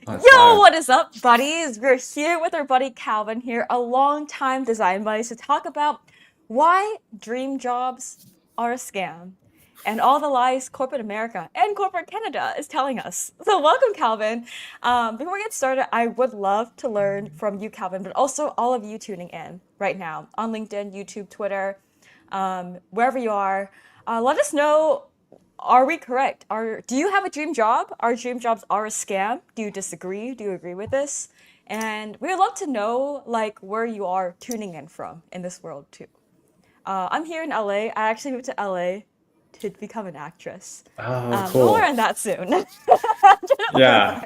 That's Yo, live. what is up, buddies? We're here with our buddy Calvin here, a longtime design buddy, to talk about why dream jobs are a scam and all the lies corporate America and corporate Canada is telling us. So, welcome, Calvin. Before we get started, I would love to learn from you, Calvin, but also all of you tuning in right now on LinkedIn, YouTube, Twitter, wherever you are. Let us know, are we correct? Do you have a dream job? Our dream jobs are a scam. Do you disagree? Do you agree with this? And we would love to know like where you are tuning in from in this world too. I'm here in LA. I actually moved to LA to become an actress. Oh, But more cool. on that soon. Yeah.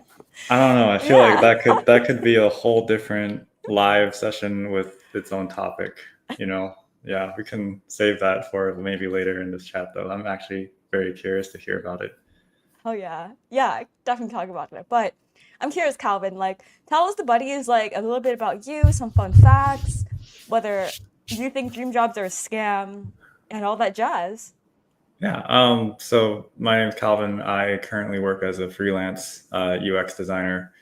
I don't know. I feel like Yeah. that could be a whole different live session with its own topic, you know. Yeah, we can save that for maybe later in this chat though. I'm actually very curious to hear about it. Oh yeah. Yeah, I definitely talk about it. But I'm curious, Calvin, like tell us the buddies like a little bit about you, some fun facts, whether you think dream jobs are a scam and all that jazz. Yeah. So my name is Calvin. I currently work as a freelance UX designer.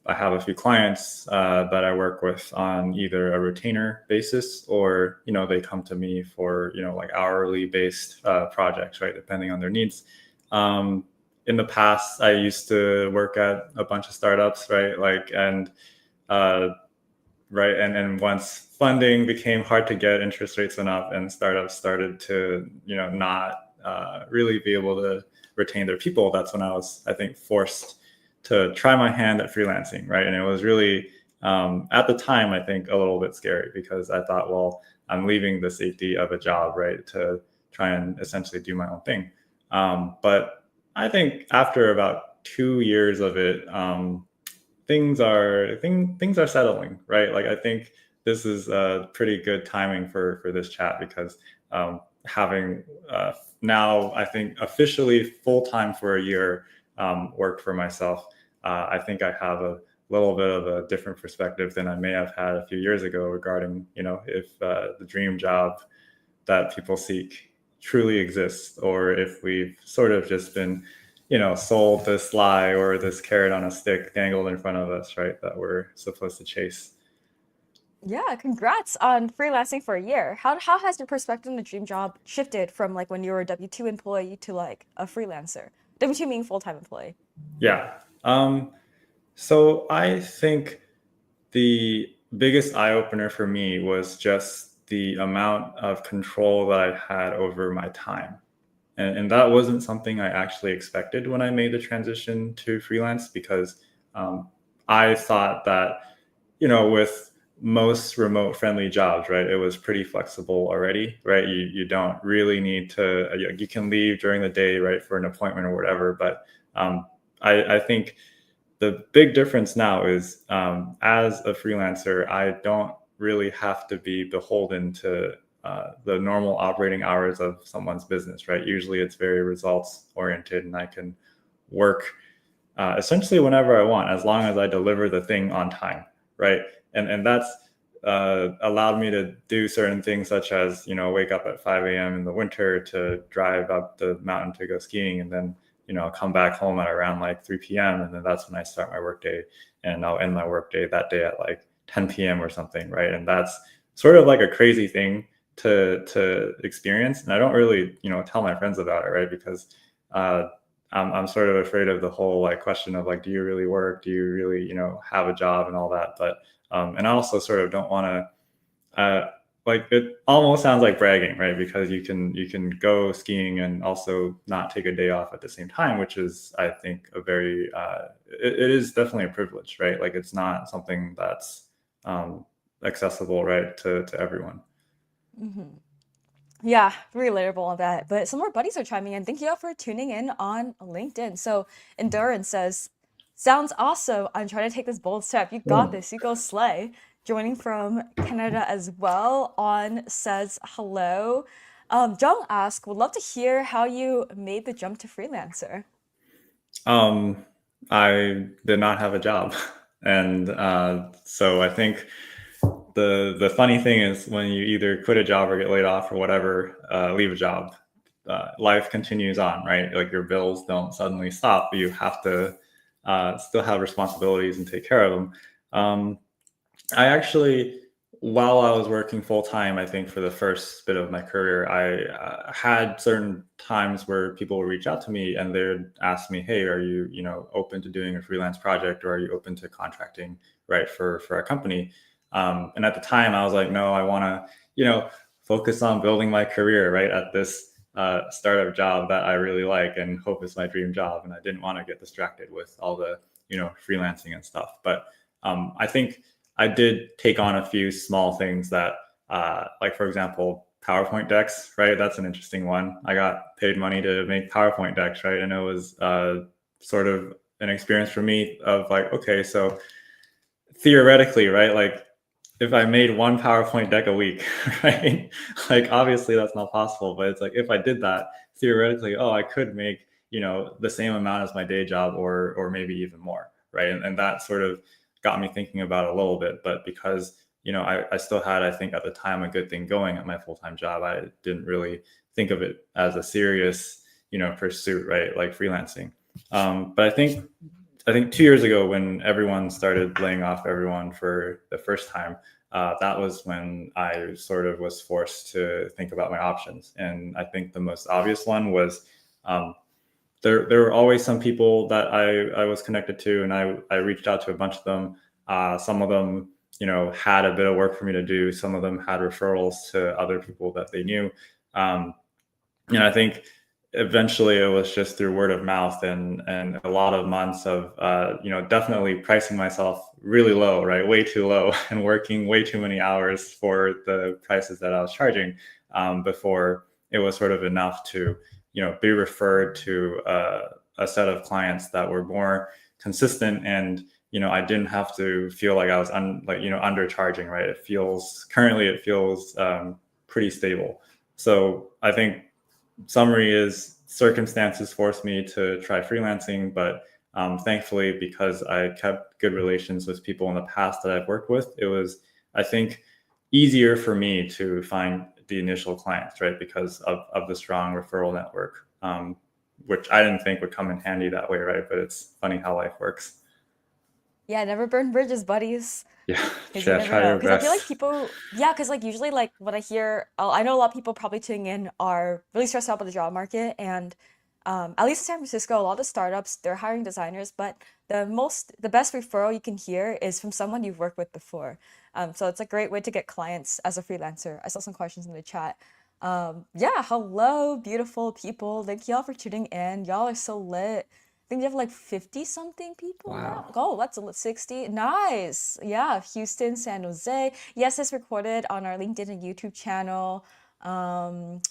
I have a few clients that I work with on either a retainer basis or, they come to me for, like hourly based projects, right? Depending on their needs. Um, in the past, I used to work at a bunch of startups, right? Uh, right? And once funding became hard to get, interest rates went up, and startups started to, not really be able to retain their people. That's when I was, I think, forced to try my hand at freelancing, right? And it was really, at the time, I think, a little bit scary because I thought, well, I'm leaving the safety of a job, right, to try and essentially do my own thing. But I think after about 2 years of it, things are settling, right? Like I think this is pretty good timing for this chat because having now I think officially full time for a year worked for myself. I think I have a little bit of a different perspective than I may have had a few years ago regarding if the dream job that people seek truly exists or if we've sort of just been sold this lie or this carrot on a stick dangled in front of us, right? That we're supposed to chase. Yeah, congrats on freelancing for a year. How has your perspective on the dream job shifted from like when you were a W-2 employee to like a freelancer? W-2 meaning full-time employee. Yeah. So I think the biggest eye opener for me was just the amount of control that I had over my time. And that wasn't something I actually expected when I made the transition to freelance because I thought that with most remote friendly jobs, right, it was pretty flexible already, right? You don't really need to, you can leave during the day, right, for an appointment or whatever. But I think the big difference now is as a freelancer, I don't really have to be beholden to the normal operating hours of someone's business, right? Usually it's very results oriented and I can work essentially whenever I want, as long as I deliver the thing on time, right? And that's allowed me to do certain things, such as wake up at 5 a.m. in the winter to drive up the mountain to go skiing, and then come back home at around like 3 p.m. and then that's when I start my workday, and I'll end my workday that day at like 10 p.m. or something, right? And that's sort of like a crazy thing to experience, and I don't really tell my friends about it, right? Because uh, I'm sort of afraid of the whole like question of like, do you really work? Do you really, have a job and all that? But and I also sort of don't want to like it almost sounds like bragging, right? Because you can go skiing and also not take a day off at the same time, which is I think a very it is definitely a privilege, right? Like it's not something that's accessible, right, to everyone. Hmm. Yeah, relatable on that. But some more buddies are chiming in. Thank you all for tuning in on LinkedIn. So Endurance says, sounds awesome. I'm trying to take this bold step. You got Cool. this. You go slay. Joining from Canada as well. On says hello. Jung asks, would love to hear how you made the jump to freelancer. Um, I did not have a job, and so I think the funny thing is when you either quit a job or get laid off or whatever, leave a job, life continues on, right? Like your bills don't suddenly stop. You have to still have responsibilities and take care of them. Um, I actually, while I was working full time, I think for the first bit of my career, I had certain times where people would reach out to me and they would ask me, "Hey, are you, open to doing a freelance project, or are you open to contracting, right, for a company?" And at the time, I was like, "No, I want to, focus on building my career, right, at this startup job that I really like and hope is my dream job." And I didn't want to get distracted with all the, freelancing and stuff. But I think I did take on a few small things that, like for example, PowerPoint decks, right? That's an interesting one. I got paid money to make PowerPoint decks, right? And it was sort of an experience for me of like, okay, so theoretically, right? Like if I made one PowerPoint deck a week, right? Like obviously that's not possible, but it's like if I did that theoretically, oh, I could make, the same amount as my day job or maybe even more, right? And that sort of got me thinking about it a little bit. But because, I still had, I think at the time, a good thing going at my full-time job, I didn't really think of it as a serious, pursuit, right? Like freelancing. But I think 2 years ago, when everyone started laying off everyone for the first time, that was when I sort of was forced to think about my options. And I think the most obvious one was um, there were always some people that I was connected to, and I reached out to a bunch of them. Some of them, had a bit of work for me to do. Some of them had referrals to other people that they knew. Um, and I think eventually it was just through word of mouth and a lot of months of definitely pricing myself really low, right, way too low, and working way too many hours for the prices that I was charging, before it was sort of enough to be referred to a set of clients that were more consistent. And I didn't have to feel like I was undercharging, right? It feels pretty stable. So I think summary is circumstances forced me to try freelancing, but thankfully, because I kept good relations with people in the past that I've worked with, it was, I think, easier for me to find the initial clients, right? Because of the strong referral network, which I didn't think would come in handy that way, right? But it's funny how life works. Yeah, never burn bridges, buddies. Yeah, Because you never try know. your Because I feel like best. people, yeah, because like usually like what I hear, I know a lot of people probably tuning in are really stressed out by the job market, and at least in San Francisco, a lot of startups they're hiring designers, but the best referral you can hear is from someone you've worked with before. So it's a great way to get clients as a freelancer. I saw some questions in the chat. Yeah, hello, beautiful people. Thank y'all for tuning in. Y'all are so lit. I think you have like 50 something people now. Wow. Oh, that's 60. Nice. Yeah, Houston, San Jose. Yes, it's recorded on our LinkedIn and YouTube channel. Um,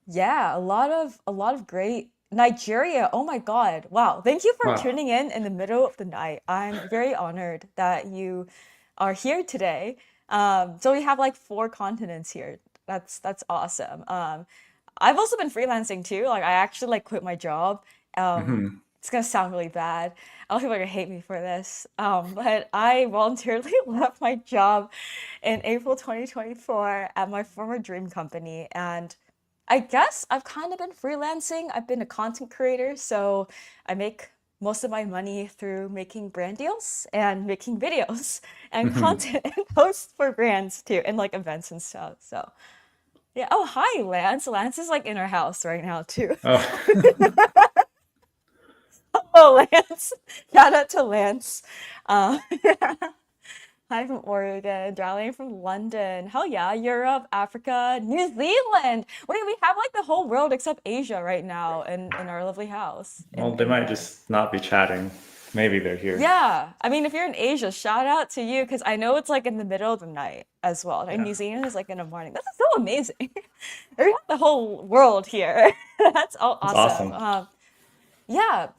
yeah, a lot of great Nigeria. Oh my God. Wow. Thank you for Wow. tuning in the middle of the night. I'm very honored that you are here today. So we have like four continents here. That's awesome. I've also been freelancing too. Like I actually like quit my job. Hmm. It's gonna sound really bad. A lot of people are gonna hate me for this. But I voluntarily left my job in April 2024 at my former dream company, and I guess I've kind of been freelancing. I've been a content creator, so I make most of my money through making brand deals and making videos and Hmm. content and posts for brands too, and like events and stuff. So yeah. Oh, hi, Lance. Lance is like in our house right now too. Oh. Oh, Lance. Shout out to Lance. Yeah. Hi from Oregon, Darlene from London. Hell yeah, Europe, Africa, New Zealand. Wait, we have like the whole world except Asia right now in our lovely house Well, they in might here. just not be chatting. Maybe they're here. Yeah, I mean, if you're in Asia, shout out to you because I know it's like in the middle of the night as well. And Yeah, New Zealand is like in the morning. This is so amazing. We have the whole world here. That's all that's awesome. awesome. Yeah,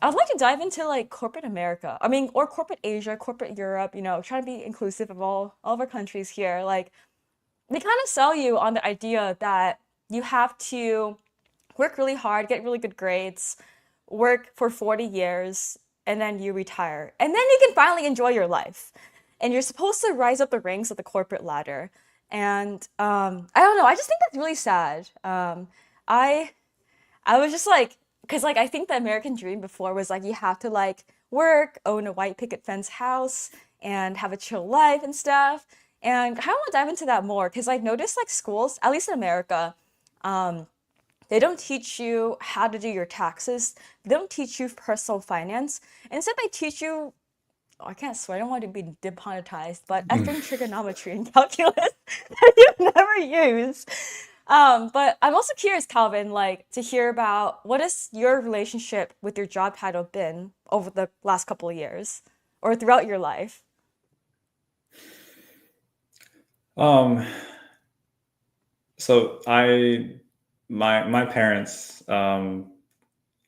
I'd like to dive into like corporate America. I mean, or corporate Asia, corporate Europe, trying to be inclusive of all of our countries here. Like they kind of sell you on the idea that you have to work really hard, get really good grades, work for 40 years, and then you retire. And then you can finally enjoy your life. And you're supposed to rise up the ranks of the corporate ladder. And I don't know, I just think that's really sad. I I was just like because like I think the American dream before was like you have to like work, own a white picket fence house, and have a chill life and stuff. And I kind of want to dive into that more because I noticed like schools, at least in America, um, they don't teach you how to do your taxes. They don't teach you personal finance. Instead, they teach you, oh, I can't swear, I don't want to be demonetized, but effing trigonometry and calculus that you never use. But I'm also curious, Calvin, like to hear about what has your relationship with your job title been over the last couple of years or throughout your life? Um, so my parents, I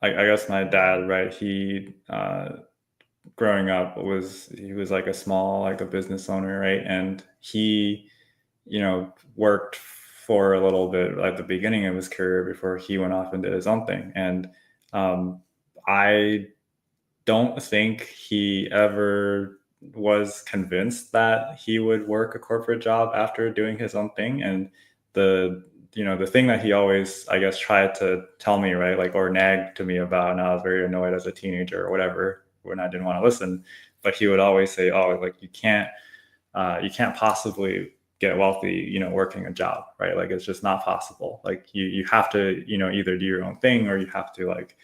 guess my dad, right? Growing up he was like a small, like a business owner, right? And he, worked for a little bit at the beginning of his career before he went off and did his own thing. And um, I don't think he ever was convinced that he would work a corporate job after doing his own thing. And the the thing that he always, I guess, tried to tell me, right, like, or nag to me about, and I was very annoyed as a teenager or whatever when I didn't want to listen, but he would always say, oh, like, you can't possibly get wealthy, working a job, right? Like, it's just not possible. Like, you have to, either do your own thing, or you have to, like,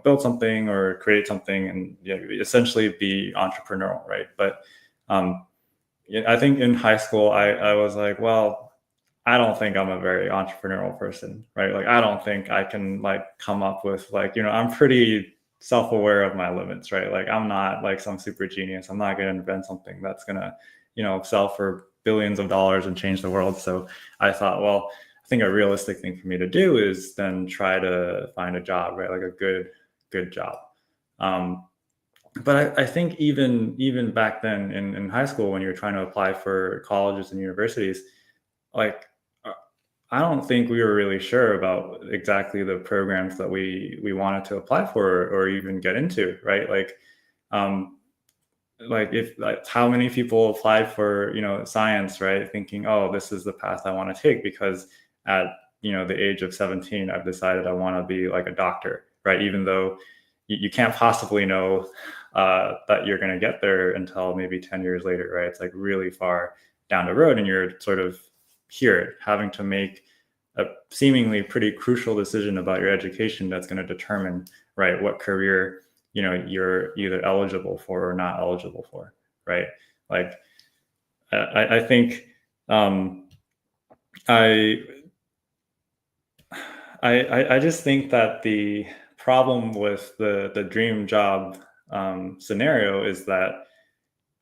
build something or create something, and essentially be entrepreneurial, right? But um, I think in high school, I was like, well, I don't think I'm a very entrepreneurial person, right? Like, I don't think I can, like, come up with, like, I'm pretty self-aware of my limits, right? Like, I'm not like some super genius. I'm not going to invent something that's going to, sell for billions of dollars and change the world. So I thought, well, I think a realistic thing for me to do is then try to find a job, right? Like a good job. Um, but I think even back then in high school, when you're trying to apply for colleges and universities, like, uh, I don't think we were really sure about exactly the programs that we wanted to apply for or even get into, right? Um, if, like, how many people applied for, science, right, thinking, oh, this is the path I want to take because at, the age of 17, I've decided I want to be like a doctor, right? Even though you can't possibly know that you're going to get there until maybe 10 years later, right? It's like really far down the road, and you're sort of here having to make a seemingly pretty crucial decision about your education that's going to determine, right, what career, you're either eligible for or not eligible for, right? Like, I think, um, I, I just think that the problem with the dream job scenario is that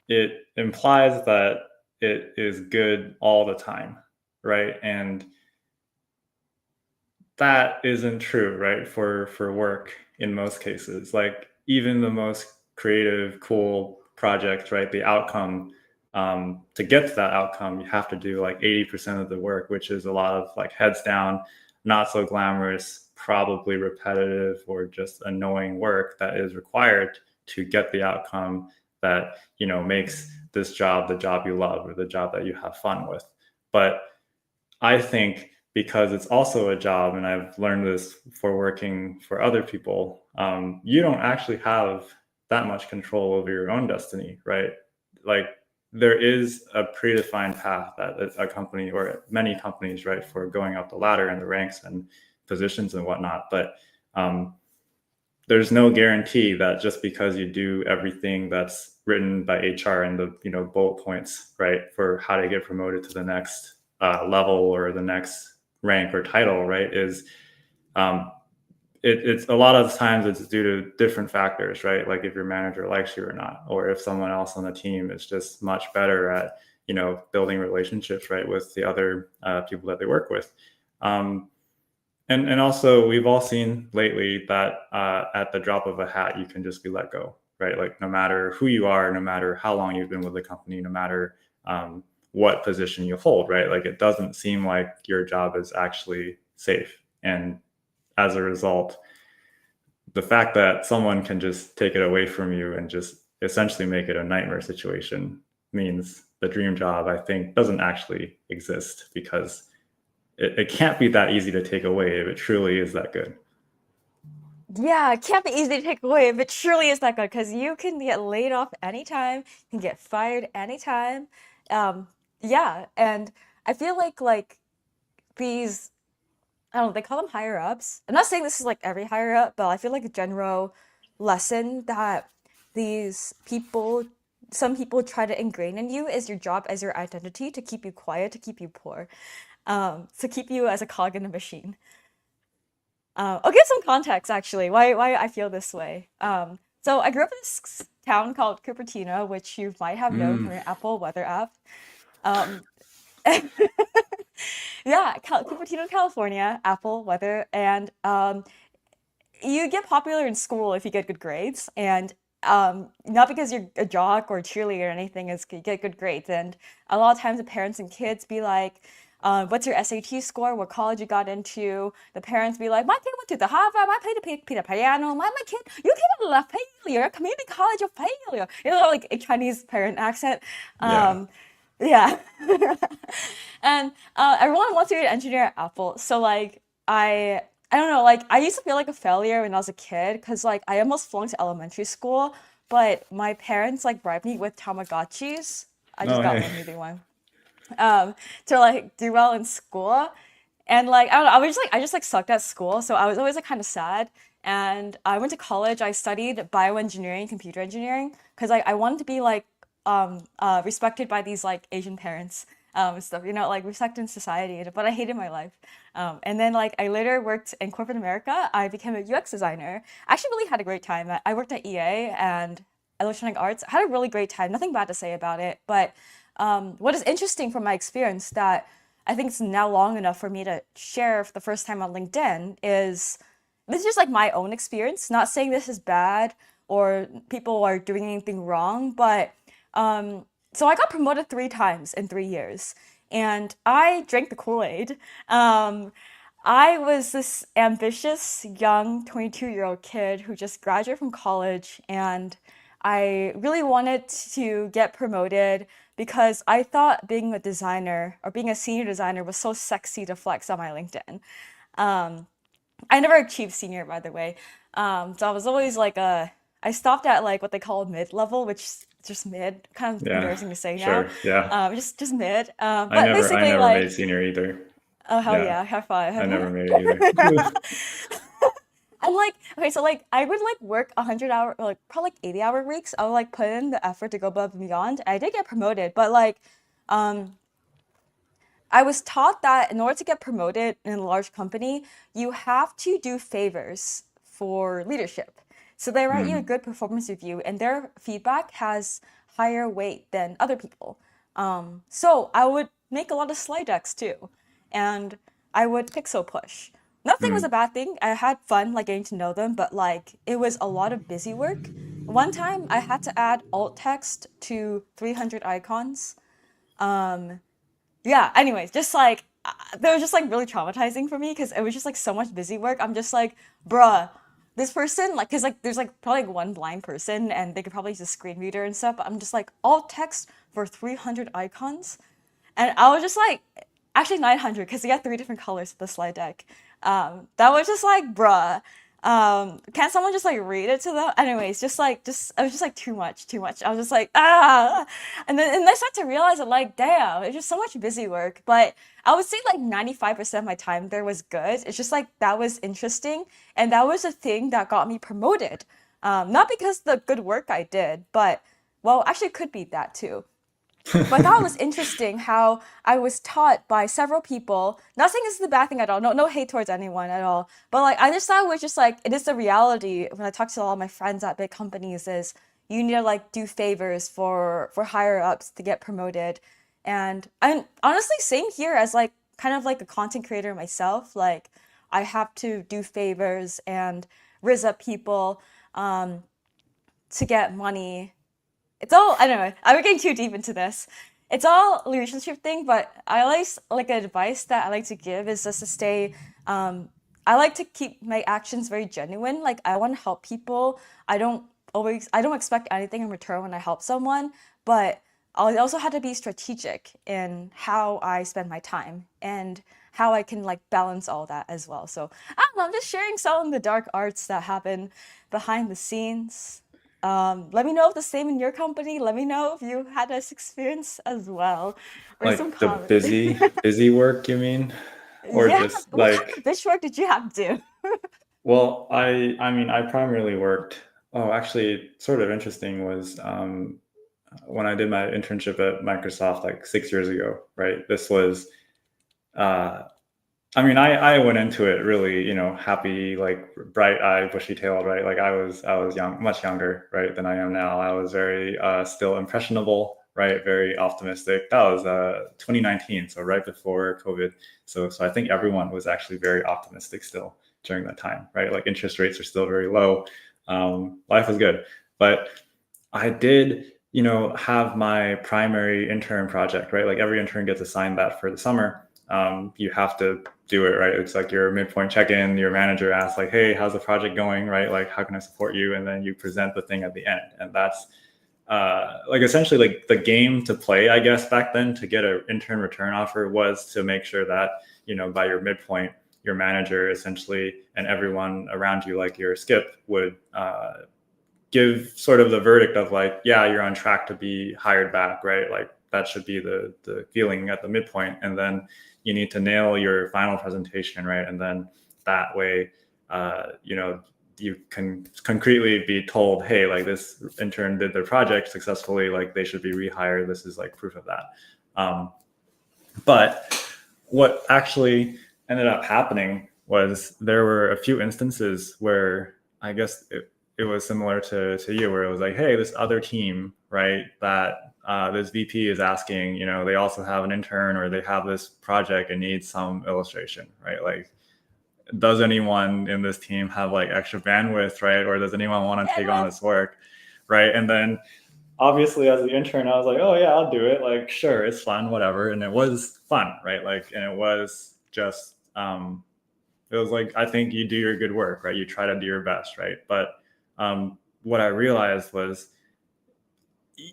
it implies that it is good all the time, right? And that isn't true, right? For work in most cases. Like, even the most creative, cool project, right? The outcome, to get to that outcome, you have to do like 80% of the work, which is a lot of, like, heads down, not so glamorous, probably repetitive or just annoying work that is required to get the outcome that, makes this job the job you love or the job that you have fun with. But I think, because it's also a job, and I've learned this for working for other people, you don't actually have that much control over your own destiny, right? Like, there is a predefined path that a company or many companies, right, for going up the ladder and the ranks and positions and whatnot. But um, there's no guarantee that just because you do everything that's written by HR and the bullet points, right, for how to get promoted to the next level or the next rank or title, right, is um, it's a lot of times it's due to different factors, right? Like, if your manager likes you or not, or if someone else on the team is just much better at building relationships, right, with the other people that they work with. And also, we've all seen lately that at the drop of a hat, you can just be let go, right? Like, no matter who you are, no matter how long you've been with the company, no matter what position you hold, right? Like, it doesn't seem like your job is actually safe. And as a result, the fact that someone can just take it away from you and just essentially make it a nightmare situation means the dream job, I think, doesn't actually exist, because it can't be that easy to take away if it truly is that good. Yeah, it can't be easy to take away, but surely it's not good because you can get laid off anytime, you can get fired anytime. Yeah, and I feel like these I don't know, they call them higher ups. I'm not saying this is like every higher up, but I feel like a general lesson that these people, some people try to ingrain in you is your job as your identity to keep you quiet, to keep you poor, to keep you as a cog in the machine. I'll give some context actually why I feel this way. So I grew up in this town called Cupertino, which you might have known Mm, from your Apple Weather app. Um, yeah, Cupertino, California, Apple Weather, and you get popular in school if you get good grades, and not because you're a jock or cheerleader or anything, is you get good grades. And a lot of times the parents and kids be like, what's your SAT score? What college you got into? The parents be like, my kid went to the Harvard, my kid played the piano, my kid, you came out of failure, community college of failure. You know, like a Chinese parent accent. yeah. Um, yeah. And everyone wants to be an engineer at Apple. So like I don't know, like I used to feel like a failure when I was a kid because like I almost flunked elementary school, but my parents like bribed me with Tamagotchis. I just Oh, got hey. one, maybe one. To like do well in school. And like I don't know, I just like sucked at school, so I was always like kind of sad. And I went to college. I studied bioengineering, computer engineering, because I wanted to be like respected by these like Asian parents and stuff, you know, like respect in society. But I hated my life. And then like I later worked in corporate America. I became a UX designer. I actually really had a great time. I worked at EA and Electronic Arts. I had a really great time. Nothing bad to say about it. But what is interesting from my experience that I think it's now long enough for me to share for the first time on LinkedIn is this is just like my own experience. Not saying this is bad or people are doing anything wrong, but so I got promoted 3 times in 3 years, and I drank the Kool-Aid. Um, I was this ambitious young 22-year-old kid who just graduated from college, and I really wanted to get promoted because I thought being a designer or being a senior designer was so sexy to flex on my LinkedIn. Um, I never achieved senior, by the way. So I was always like I stopped at like what they call mid-level, which is just mid. Kind of Yeah. embarrassing to say now. Sure. Yeah. Just mid. I But never I basically never made like, senior either. oh hell Yeah. yeah, high five, high I five. never made it either. I'm like, okay, so like I would like work 100 hour, like probably like 80-hour weeks. I would like put in the effort to go above and beyond. I did get promoted, but like um I was taught that in order to get promoted in a large company, you have to do favors for leadership. So they write you a Mm, good performance review, and their feedback has higher weight than other people. So I would make a lot of slide decks too, and I would pixel push. Nothing was a mm, bad thing. I had fun like getting to know them, but like it was a lot of busy work. One time I had to add alt text to 300 icons. Um, yeah, anyways, just like that was just like really traumatizing for me because it was just like so much busy work. I'm just like, bruh, this person, like, cause like there's like probably like one blind person and they could probably use a screen reader and stuff, but I'm just like alt text for 300 icons. And I was just like, actually 900 because they got 3 different colors for the slide deck. That was just like, bruh. Can't someone just like read it to them? Anyways, just it was just like too much, too much. I was just like, ah, and I started to realize that like, damn, it's just so much busy work. But I would say like 95% of my time there was good. It's just like that was interesting, and that was the thing that got me promoted. Not because the good work I did, but well, actually, it could be that too. But I thought it was interesting how I was taught by several people. Nothing is the bad thing at all. No hate towards anyone at all. But like I just thought it was just like it is the reality when I talk to all my friends at big companies is you need to like do favors for higher ups to get promoted. And I'm honestly same here as like kind of like a content creator myself. Like I have to do favors and rizz up people um, to get money. It's all I don't know. I'm getting too deep into this. It's all a relationship thing, but I like advice that I like to give is just to stay. Um, I like to keep my actions very genuine. Like I want to help people. I don't expect anything in return when I help someone, but I also had to be strategic in how I spend my time and how I can like balance all that as well. So I don't know, I'm just sharing some of the dark arts that happen behind the scenes. Let me know if the same in your company. Let me know if you had this experience as well, or some Like the comments. busy work, you mean? Or Yeah, just what kind of like, bitch work did you have to do? well, I mean, I primarily worked. Oh, actually, sort of interesting was when I did my internship at Microsoft like 6 years ago, right? This was, uh, I mean, I went into it really, happy, like bright eyed, bushy tailed, right? Like I was young, much younger, right, than I am now. I was very still impressionable, right? Very optimistic. That was 2019, so right before COVID. So I think everyone was actually very optimistic still during that time, right? Like interest rates are still very low. Life was good, but I did, have my primary intern project, right? Like every intern gets assigned that for the summer. You have to do it, right? It's like your midpoint check-in. Your manager asks, like, "Hey, how's the project going?" Right? Like, how can I support you? And then you present the thing at the end, and that's like essentially like the game to play, I guess, back then to get an intern return offer was to make sure that by your midpoint, your manager essentially and everyone around you, like your skip, would give sort of the verdict of like, yeah, you're on track to be hired back, right? Like that should be the feeling at the midpoint, and then you need to nail your final presentation, right? And then that way, you can concretely be told, hey, like this intern did their project successfully, like they should be rehired. This is like proof of that. But what actually ended up happening was there were a few instances where I guess it was similar to you, where it was like, hey, this other team, right, that this VP is asking, they also have an intern or they have this project and needs some illustration, right? Like, does anyone in this team have like extra bandwidth, right? Or does anyone want to take on Yeah. this work, right? And then obviously as the intern, I was like, oh yeah, I'll do it. Like, sure, it's fun, whatever. And it was fun, right? Like, and it was just, it was like, I think you do your good work, right? You try to do your best, right? But what I realized was,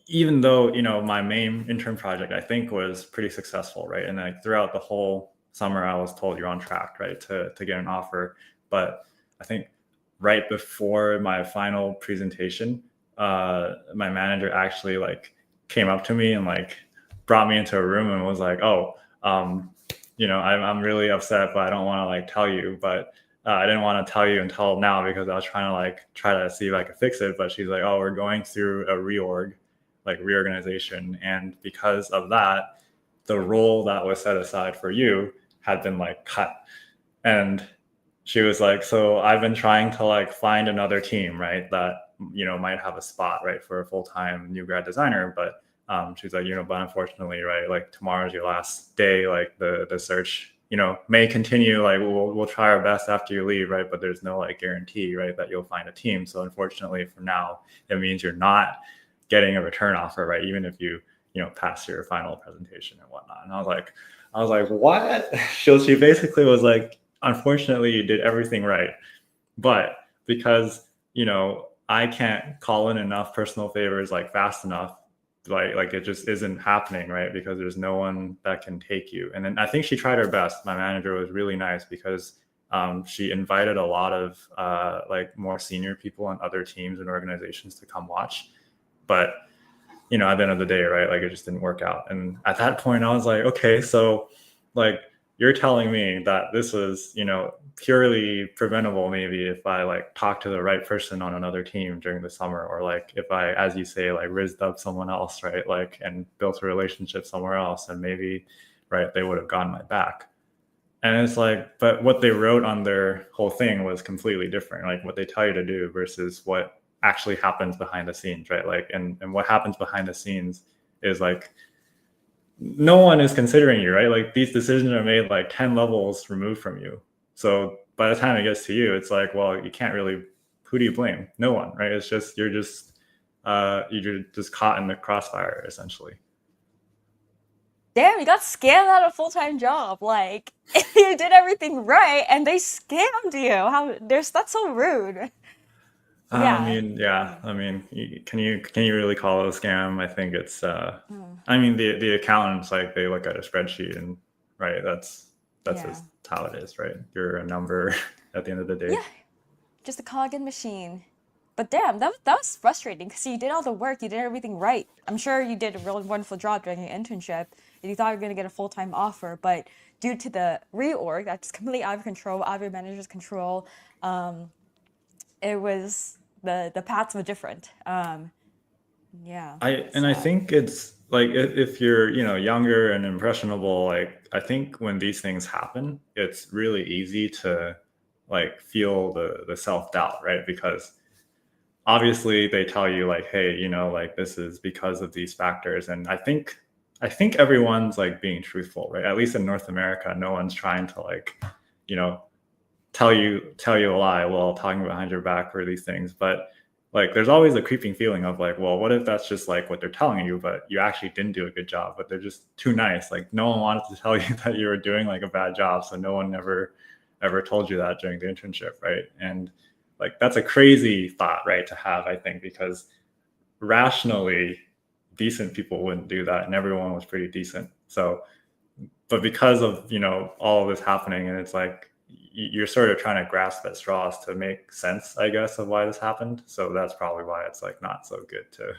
even though my main intern project I think was pretty successful, right? And like throughout the whole summer, I was told you're on track, right, to get an offer. But I think right before my final presentation, my manager actually like came up to me and like brought me into a room and was like, "Oh, I'm really upset, but I don't want to like tell you, but." I didn't want to tell you until now because I was trying to like try to see if I could fix it. But she's like, "Oh, we're going through a reorganization, and because of that, the role that was set aside for you had been like cut." And she was like, "So I've been trying to like find another team, right, that might have a spot, right, for a full-time new grad designer, but she's like, but unfortunately, right, like tomorrow's your last day, like the search may continue, like we'll try our best after you leave, right, but there's no like guarantee, right, that you'll find a team. So unfortunately for now, it means you're not getting a return offer, right, even if you pass your final presentation and whatnot." And I was like, what? She basically was like, unfortunately you did everything right, but because I can't call in enough personal favors like fast enough, like it just isn't happening, right? Because there's no one that can take you. And then I think she tried her best. My manager was really nice because she invited a lot of like more senior people on other teams and organizations to come watch. But at the end of the day, right, like it just didn't work out. And at that point I was like, okay, so like you're telling me that this was purely preventable, maybe if I like talked to the right person on another team during the summer, or like if I, as you say, like rizzed up someone else, right, like and built a relationship somewhere else, and maybe, right, they would have gotten my back. And it's like, but what they wrote on their whole thing was completely different, like what they tell you to do versus what actually happens behind the scenes, right? Like, and what happens behind the scenes is like no one is considering you, right? Like these decisions are made like 10 levels removed from you. So by the time it gets to you, it's like, well, you can't really, who do you blame? No one, right? It's just you're just caught in the crossfire essentially. Damn, you got scammed out of a full-time job. Like you did everything right and they scammed you. How that's so rude. I Yeah. mean, yeah. Mm, I mean, can you really call it a scam? I think it's. mm, I mean, the accountants like they look at a spreadsheet and right. That's yeah. just how it is, right? You're a number at the end of the day. Yeah. Just a cog in machine. But damn, that was frustrating because you did all the work, you did everything right. I'm sure you did a really wonderful job during your internship, and you thought you were gonna get a full-time offer, but due to the reorg that's completely out of control, out of your manager's control, it was the paths were different. Yeah, I sad. think it's like if you're younger and impressionable, like I think when these things happen, it's really easy to like feel the self doubt, right? Because obviously they tell you like, hey, like this is because of these factors, and I think everyone's like being truthful, right? At least in North America, no one's trying to like you know tell you a lie while talking behind your back for these things. But like there's always a creeping feeling of like, well, what if that's just like what they're telling you, but you actually didn't do a good job, but they're just too nice. Like no one wanted to tell you that you were doing like a bad job, so no one ever told you that during the internship, right? And like that's a crazy thought, right, to have, I think, because rationally decent people wouldn't do that, and everyone was pretty decent. So but because of all of this happening, and it's like you're sort of trying to grasp at straws to make sense, I guess, of why this happened. So that's probably why it's like not so good to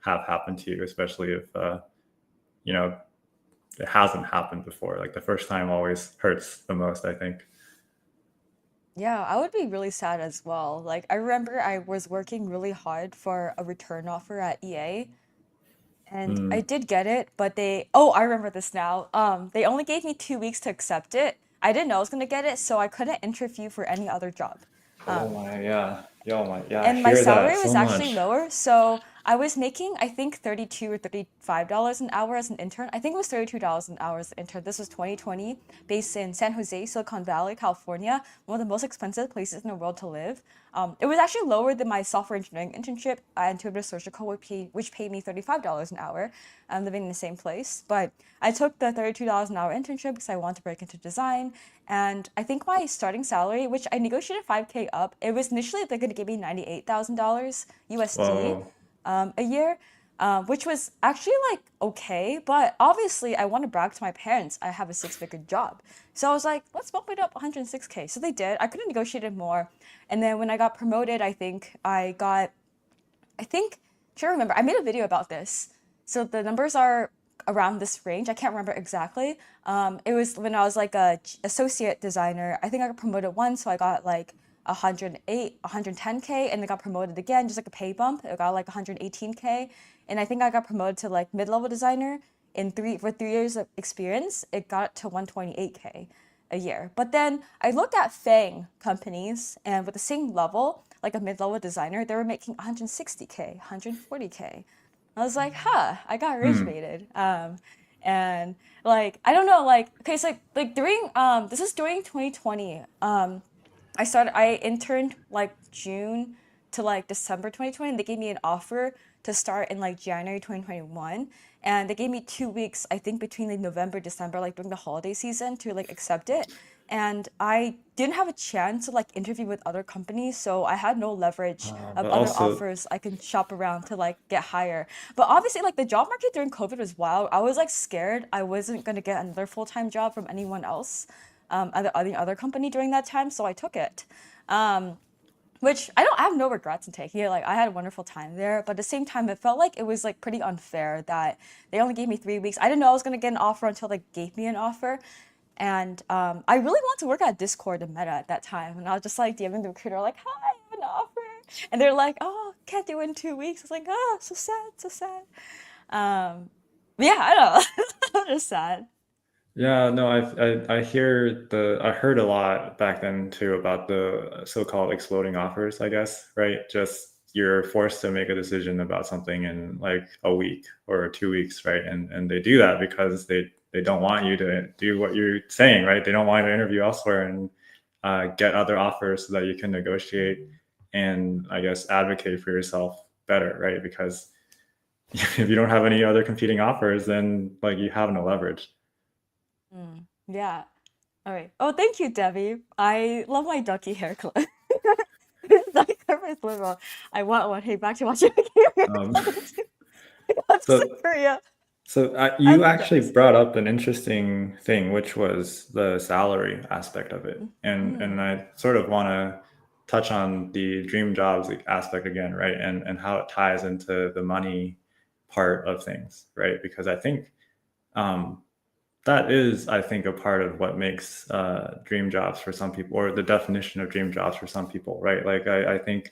have happen to you, especially if you know it hasn't happened before. Like the first time always hurts the most, I think. Yeah, I would be really sad as well. Like I remember I was working really hard for a return offer at EA. And I Mm. did get it, but oh, I remember this now. They only gave me 2 weeks to accept it. I didn't know I was gonna get it, so I couldn't interview for any other job. Oh Um, my, yeah. Yo, my, yeah, I and my hear that salary so was actually much. lower, so I was making I think 32 or $35 an hour as an intern. I think it was $32 an hour as an intern. This was 2020, based in San Jose, Silicon Valley, California, one of the most expensive places in the world to live. It was actually lower than my software engineering internship at Intuitive Surgical, which paid me $35 an hour. I'm living in the same place, but I took the $32 an hour internship because I wanted to break into design. And I think my starting salary, which I negotiated 5K up, it was initially they're going to give me $98,000 USD Whoa. a year, which was actually like okay. But obviously, I want to brag to my parents I have a six-figure job. So I was like, let's bump it up 106K. So they did. I could have negotiated more. And then when I got promoted, I think, sure remember, I made a video about this. So the numbers are around this range. I can't remember exactly. It was when I was like a associate designer. I think I got promoted once, so I got like 108, 110K, and then got promoted again, just like a pay bump. I got like 118K, and I think I got promoted to like mid-level designer in three for 3 years of experience. It got to 128K a year. But then I looked at FANG companies, and with the same level, like a mid-level designer, they were making 160K, 140K. I was like, huh, I got rage Hmm. baited. And like I don't know, like okay, so like during this is during 2020. I interned like June to like December 2020, and they gave me an offer to start in like January 2021. And they gave me 2 weeks, I think, between like November, December, like during the holiday season to like accept it. And I didn't have a chance to like interview with other companies, so I had no leverage of But other also, offers I can shop around to like get higher. But obviously, like the job market during COVID was wild. I was like scared I wasn't gonna get another full-time job from anyone else, other company during that time, so I took it. Um, which I have no regrets in taking it. Like I had a wonderful time there, but at the same time, it felt like it was like pretty unfair that they only gave me 3 weeks. I didn't know I was gonna get an offer until they gave me an offer, and I really wanted to work at Discord and Meta at that time, and I was just like DMing the recruiter like, "Hi, I have an offer," and they're like, "Oh, can't do it in 2 weeks." I was like, "Oh, so sad, so sad." Um, but yeah, I don't know, I'm just sad. yeah, no, I heard a lot back then too about the so-called exploding offers, I guess, right? Just you're forced to make a decision about something in like a week or 2 weeks, right? And they do that because they don't want you to do what you're saying, right? They don't want you to interview elsewhere and get other offers so that you can negotiate and I guess advocate for yourself better, right? Because if you don't have any other competing offers, then like you have no leverage. Yeah. All right. Oh, thank you, Debbie. I love my ducky hair clip. It's like a is literal. I want one. Hey, back to watching Akira. Um, That's so Korea. you I'm actually jealous. brought up an interesting thing, which was the salary aspect of it, and Mm. I sort of want to touch on the dream jobs aspect again, right? And how it ties into the money part of things, right? Because I think um, that is, I think, a part of what makes dream jobs for some people, or the definition of dream jobs for some people, right? Like I think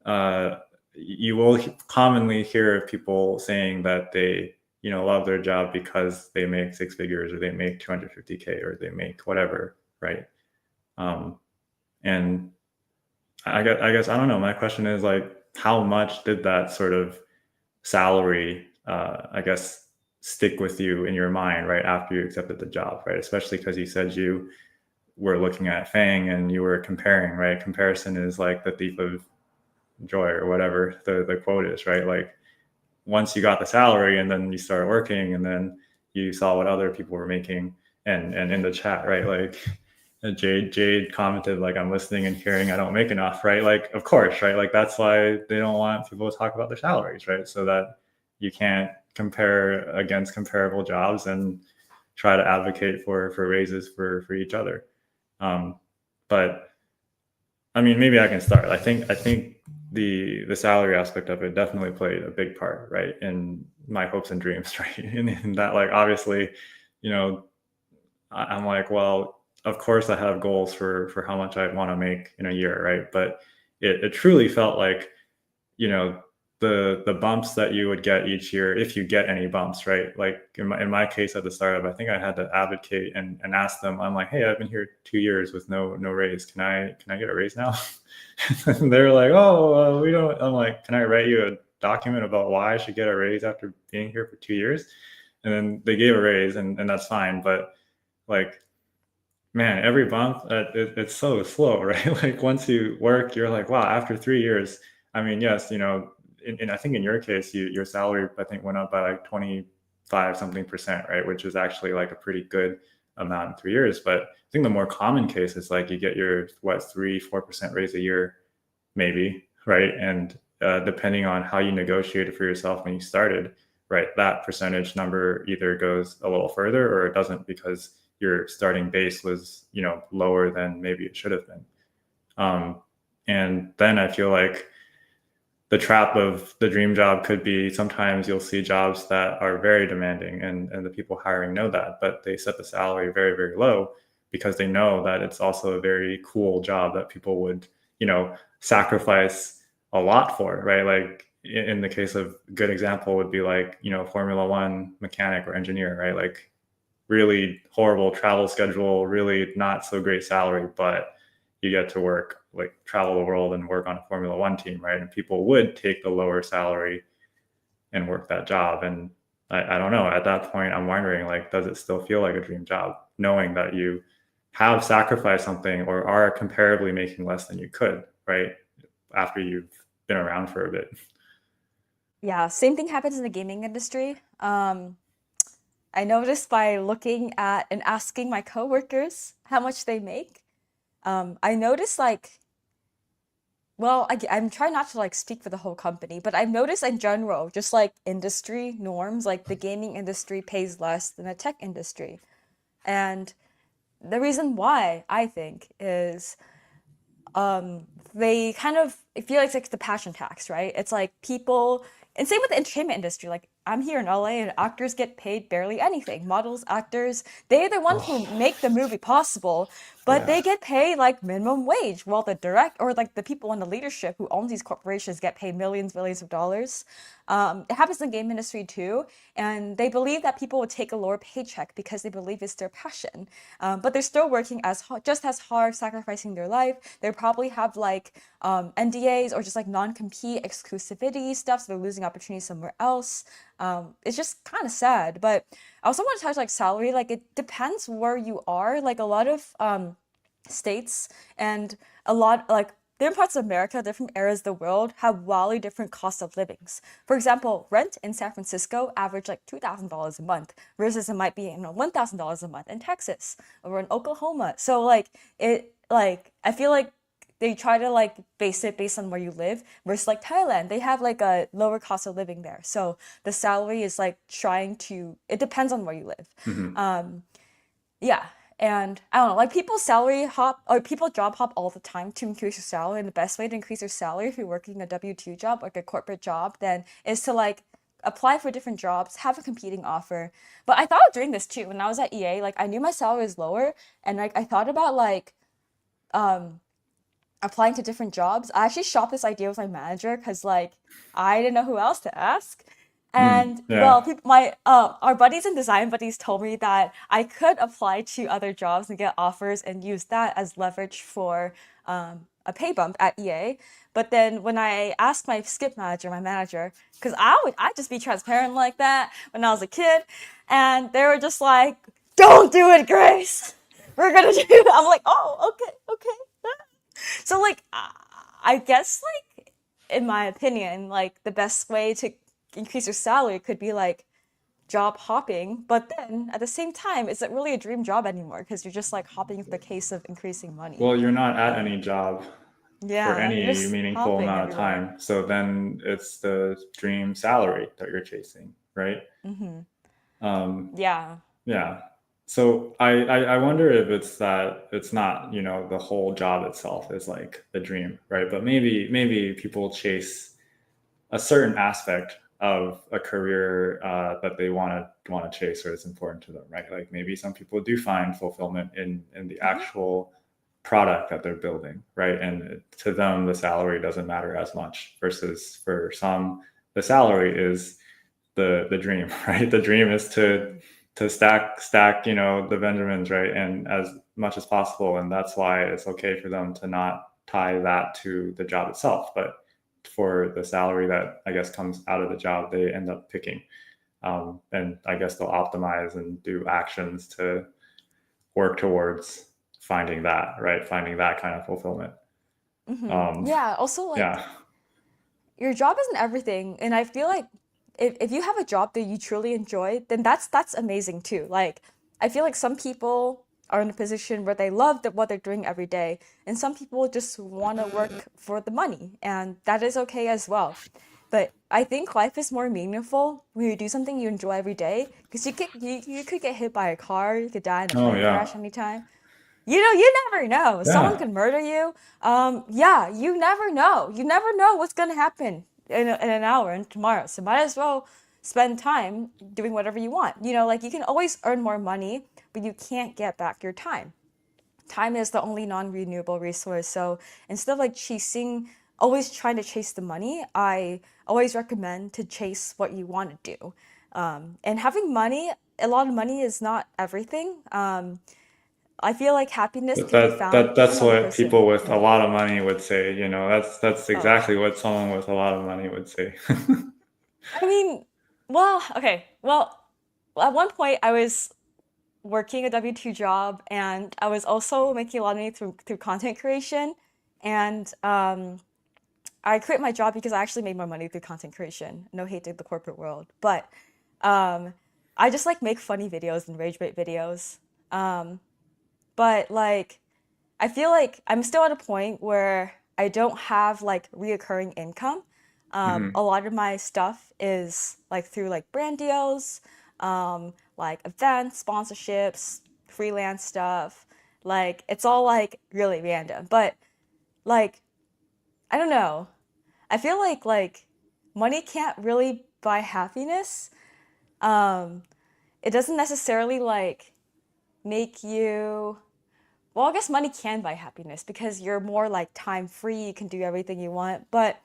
uh, you will commonly hear people saying that they, love their job because they make six figures, or they make 250K, or they make whatever, right? Um, and I guess I don't know. My question is, like, how much did that sort of salary, I guess, stick with you in your mind right after you accepted the job, right? Especially because you said you were looking at Fang and you were comparing, right? Comparison is like the thief of joy, or whatever the quote is, right? Like, once you got the salary and then you started working, and then you saw what other people were making, and in the chat, right? Like, Jade commented, like, I'm listening and hearing I don't make enough, right? Like, of course, right? Like, that's why they don't want people to talk about their salaries, right? So that you can't compare against comparable jobs and try to advocate for raises for each other. But I mean, maybe I can start. I think the salary aspect of it definitely played a big part, right, in my hopes and dreams, right? In that, like, obviously, you know, I'm like, well, of course I have goals for how much I want to make in a year, right? But it truly felt like, you know, the bumps that you would get each year, if you get any bumps, right? Like in my case at the startup, I think I had to advocate and ask them. I'm like, hey, I've been here 2 years with no raise. Can I get a raise now? And they're like, oh, we don't. I'm like, can I write you a document about why I should get a raise after being here for 2 years? And then they gave a raise, and that's fine. But, like, man, every bump, it's so slow, right? Like, once you work, you're like, wow, after 3 years. I mean, yes, I think in your case, your salary, I think, went up by like 25 something percent, right? Which is actually like a pretty good amount in 3 years. But I think the more common case is like you get your, what, 3-4% raise a year, maybe, right? And depending on how you negotiated for yourself when you started, right, that percentage number either goes a little further or it doesn't, because your starting base was, lower than maybe it should have been. And then I feel like the trap of the dream job could be, sometimes you'll see jobs that are very demanding, and the people hiring know that, but they set the salary very, very low because they know that it's also a very cool job that people would, sacrifice a lot for, right? Like, in the case of, good example would be like, Formula One mechanic or engineer, right? Like, really horrible travel schedule, really not so great salary, but you get to work, like, travel the world and work on a Formula One team, right? And people would take the lower salary and work that job. And I don't know. At that point, I'm wondering, like, does it still feel like a dream job, knowing that you have sacrificed something or are comparably making less than you could, right? After you've been around for a bit. Yeah, same thing happens in the gaming industry. I noticed by looking at and asking my coworkers how much they make. I noticed like, well, I'm trying not to like speak for the whole company, but I've noticed in general, just like industry norms, like the gaming industry pays less than the tech industry. And the reason why I think is they kind of I feel like it's like the passion tax, right? It's like people, and same with the entertainment industry. Like I'm here in LA and actors get paid barely anything. Models, actors, they're the ones who Oh, make the movie possible, but yeah. they get paid like minimum wage, while the direct or like the people in the leadership who own these corporations get paid millions, millions of dollars. It happens in the game industry too, and they believe that people would take a lower paycheck because they believe it's their passion. But they're still working just as hard, sacrificing their life. They probably have like NDAs or just like non-compete exclusivity stuff, so they're losing opportunities somewhere else. It's just kind of sad. But I also want to touch like salary. Like it depends where you are. Like a lot of states and a lot like different parts of America, different areas of the world have wildly different cost of livings. For example, rent in San Francisco average like $2,000 a month, versus it might be $1,000 a month in Texas or in Oklahoma. So like I feel like they try to like base it based on where you live versus like Thailand. They have like a lower cost of living there. So the salary is like trying to, it depends on where you live. Hmm. Yeah. And I don't know, like people salary hop or people job hop all the time to increase your salary. And the best way to increase your salary if you're working a W-2 job, like a corporate job, then is to like apply for different jobs, have a competing offer. But I thought of doing this too when I was at EA. Like I knew my salary was lower, and like I thought about like um applying to different jobs. I actually shopped this idea with my manager because like I didn't know who else to ask. Mm, And well, yeah. people, my our buddies and design buddies told me that I could apply to other jobs and get offers and use that as leverage for a pay bump at EA. But then when I asked my skip manager, my manager, because I'd just be transparent like that when I was a kid, and they were just like, "Don't do it, Grace. We're gonna do it." I'm like, "Oh, okay, okay." So like I guess like in my opinion, like the best way to increase your salary could be like job hopping, but then at the same time, is it really a dream job anymore? Because you're just like hopping for the case of increasing money. Well, you're not at Um, any job for yeah, you're any just meaningful hopping amount of everywhere. time. So then it's the dream salary that you're chasing, right? Hmm. Um, Yeah. yeah. So I wonder if it's that it's not, the whole job itself is like the dream, right? But maybe people chase a certain aspect of a career that they want to chase or is important to them, right? Like maybe some people do find fulfillment in the Hmm. actual product that they're building, right? And to them, the salary doesn't matter as much. Versus for some, the salary is the dream, right? The dream is to stack the Benjamins, right, and as much as possible, and that's why it's okay for them to not tie that to the job itself, but for the salary that I guess comes out of the job, they end up picking. And I guess they'll optimize and do actions to work towards finding that, right? Finding that kind of fulfillment. Um, Yeah. Also, like yeah. your job isn't everything, and I feel like if you have a job that you truly enjoy, then that's amazing too. Like I feel like some people are in a position where they love what they're doing every day, and some people just want to work for the money, and that is okay as well. But I think life is more meaningful when you do something you enjoy every day, because you could get hit by a car, you could die in a Oh plane yeah. crash anytime. You never know. Someone Yeah. can murder you. Yeah, you never know. You never know what's gonna happen in an hour and tomorrow. So might as well spend time doing whatever you want. Like you can always earn more money, but you can't get back your time. Time is the only non-renewable resource. So instead of like always trying to chase the money, I always recommend to chase what you want to do. And having money, a lot of money is not everything. I feel like happiness But can be found that's depending on the what people person. with a lot of money would say. That's Oh, exactly what someone with a lot of money would say. I mean, well, okay. Well, at one point I was working a W-2 job and I was also making a lot of money through content creation. And I quit my job because I actually made more money through content creation. No hate to the corporate world, but um, I just like make funny videos and rage bait videos. Um, but like I feel like I'm still at a point where I don't have like reoccurring income. Hmm. A lot of my stuff is like through like brand deals, like events, sponsorships, freelance stuff. Like it's all like really random. But like I don't know. I feel like money can't really buy happiness. Um, it doesn't necessarily like make you well, I guess money can buy happiness because you're more like time free, you can do everything you want. But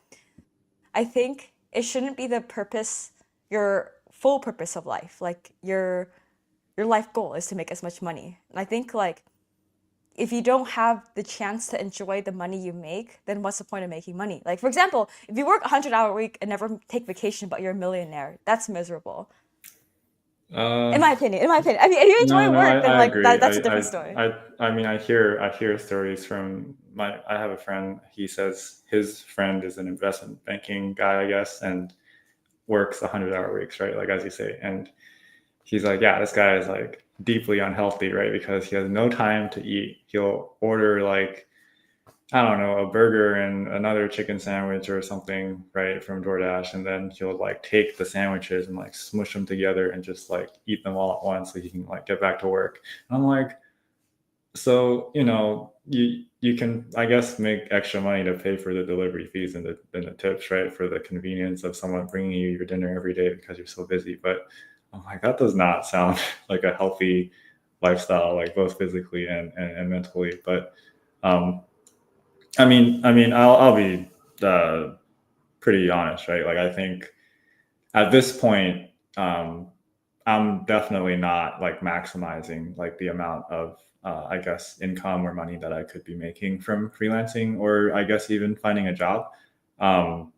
I think it shouldn't be the purpose, your full purpose of life. Like your life goal is to make as much money. And I think like if you don't have the chance to enjoy the money you make, then what's the point of making money? Like for example, if you work a 100-hour week and never take vacation, but you're a millionaire, that's miserable. Uh, In my opinion. I mean, if you no, enjoy no, work, then I like agree. that's a different story. I mean, I hear stories from I have a friend. He says his friend is an investment banking guy, I guess, and works 100-hour weeks, right? Like as you say, and he's like, yeah, this guy is like deeply unhealthy, right? Because he has no time to eat. He'll order like I don't know, a burger and another chicken sandwich or something, right, from DoorDash, and then he'll like take the sandwiches and like smush them together and just like eat them all at once so he can like get back to work. And I'm like, so you can, I guess, make extra money to pay for the delivery fees and the tips, right, for the convenience of someone bringing you your dinner every day because you're so busy. But I'm like, that does not sound like a healthy lifestyle, like both physically and mentally. But um, I'll be uh, pretty honest, right? Like I think at this point, um, I'm definitely not like maximizing like the amount of I guess income or money that I could be making from freelancing, or I guess even finding a job. Um,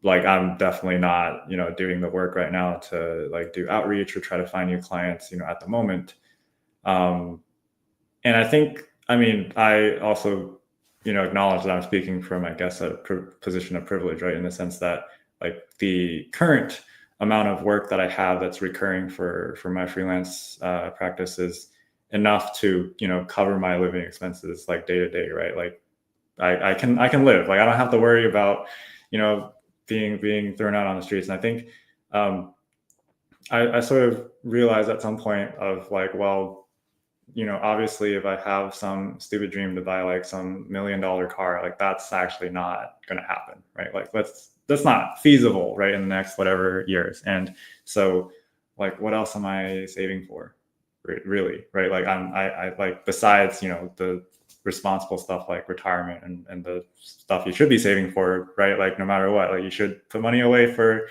like I'm definitely not doing the work right now to like do outreach or try to find new clients at the moment. Um, and I think, I also, acknowledge that I'm speaking from, I guess, a position of privilege, right? In the sense that, like, the current amount of work that I have that's recurring for my freelance practice is enough to, cover my living expenses, like day to day, right? Like, I can live. Like, I don't have to worry about, you know, being thrown out on the streets. And I think um, I sort of realized at some point of like, well, obviously if I have some stupid dream to buy like some $1 million car, like that's actually not going to happen, right? Like that's not feasible, right? In the next whatever years. And so like, what else am I saving for? Really, right? Like I like, besides, the responsible stuff like retirement and the stuff you should be saving for, right? Like no matter what, like you should put money away for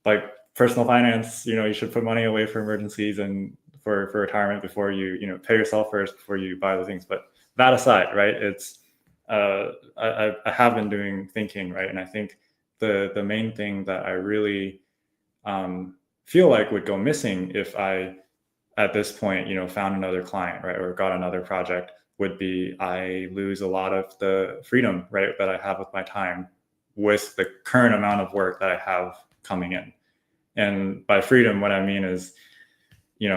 like personal finance. You should put money away for emergencies and for retirement before pay yourself first before you buy the things. But that aside, right, it's I have been doing thinking, right, and I think the main thing that I really feel like would go missing if I at this point found another client, right, or got another project, would be I lose a lot of the freedom, right, that I have with my time with the current amount of work that I have coming in. And by freedom, what I mean is,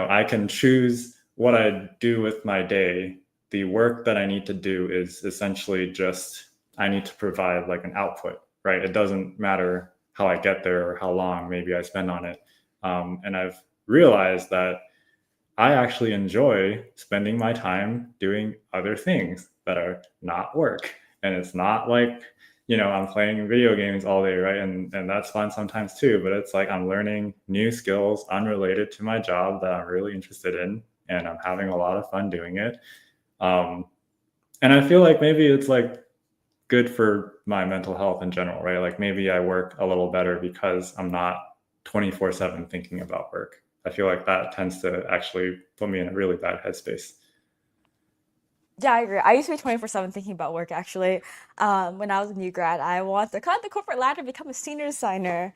I can choose what I do with my day. The work that I need to do is essentially just, I need to provide like an output, right? It doesn't matter how I get there or how long maybe I spend on it. And I've realized that I actually enjoy spending my time doing other things that are not work. And it's not like, I'm playing video games all day, right? And that's fun sometimes too, but it's like I'm learning new skills unrelated to my job that I'm really interested in, and I'm having a lot of fun doing it. Um, and I feel like maybe it's like good for my mental health in general, right? Like maybe I work a little better because I'm not 24/7 thinking about work. I feel like that tends to actually put me in a really bad headspace. Yeah, I agree. I used to be 24/7 thinking about work actually. When I was a new grad, I wanted to climb the corporate ladder, become a senior designer.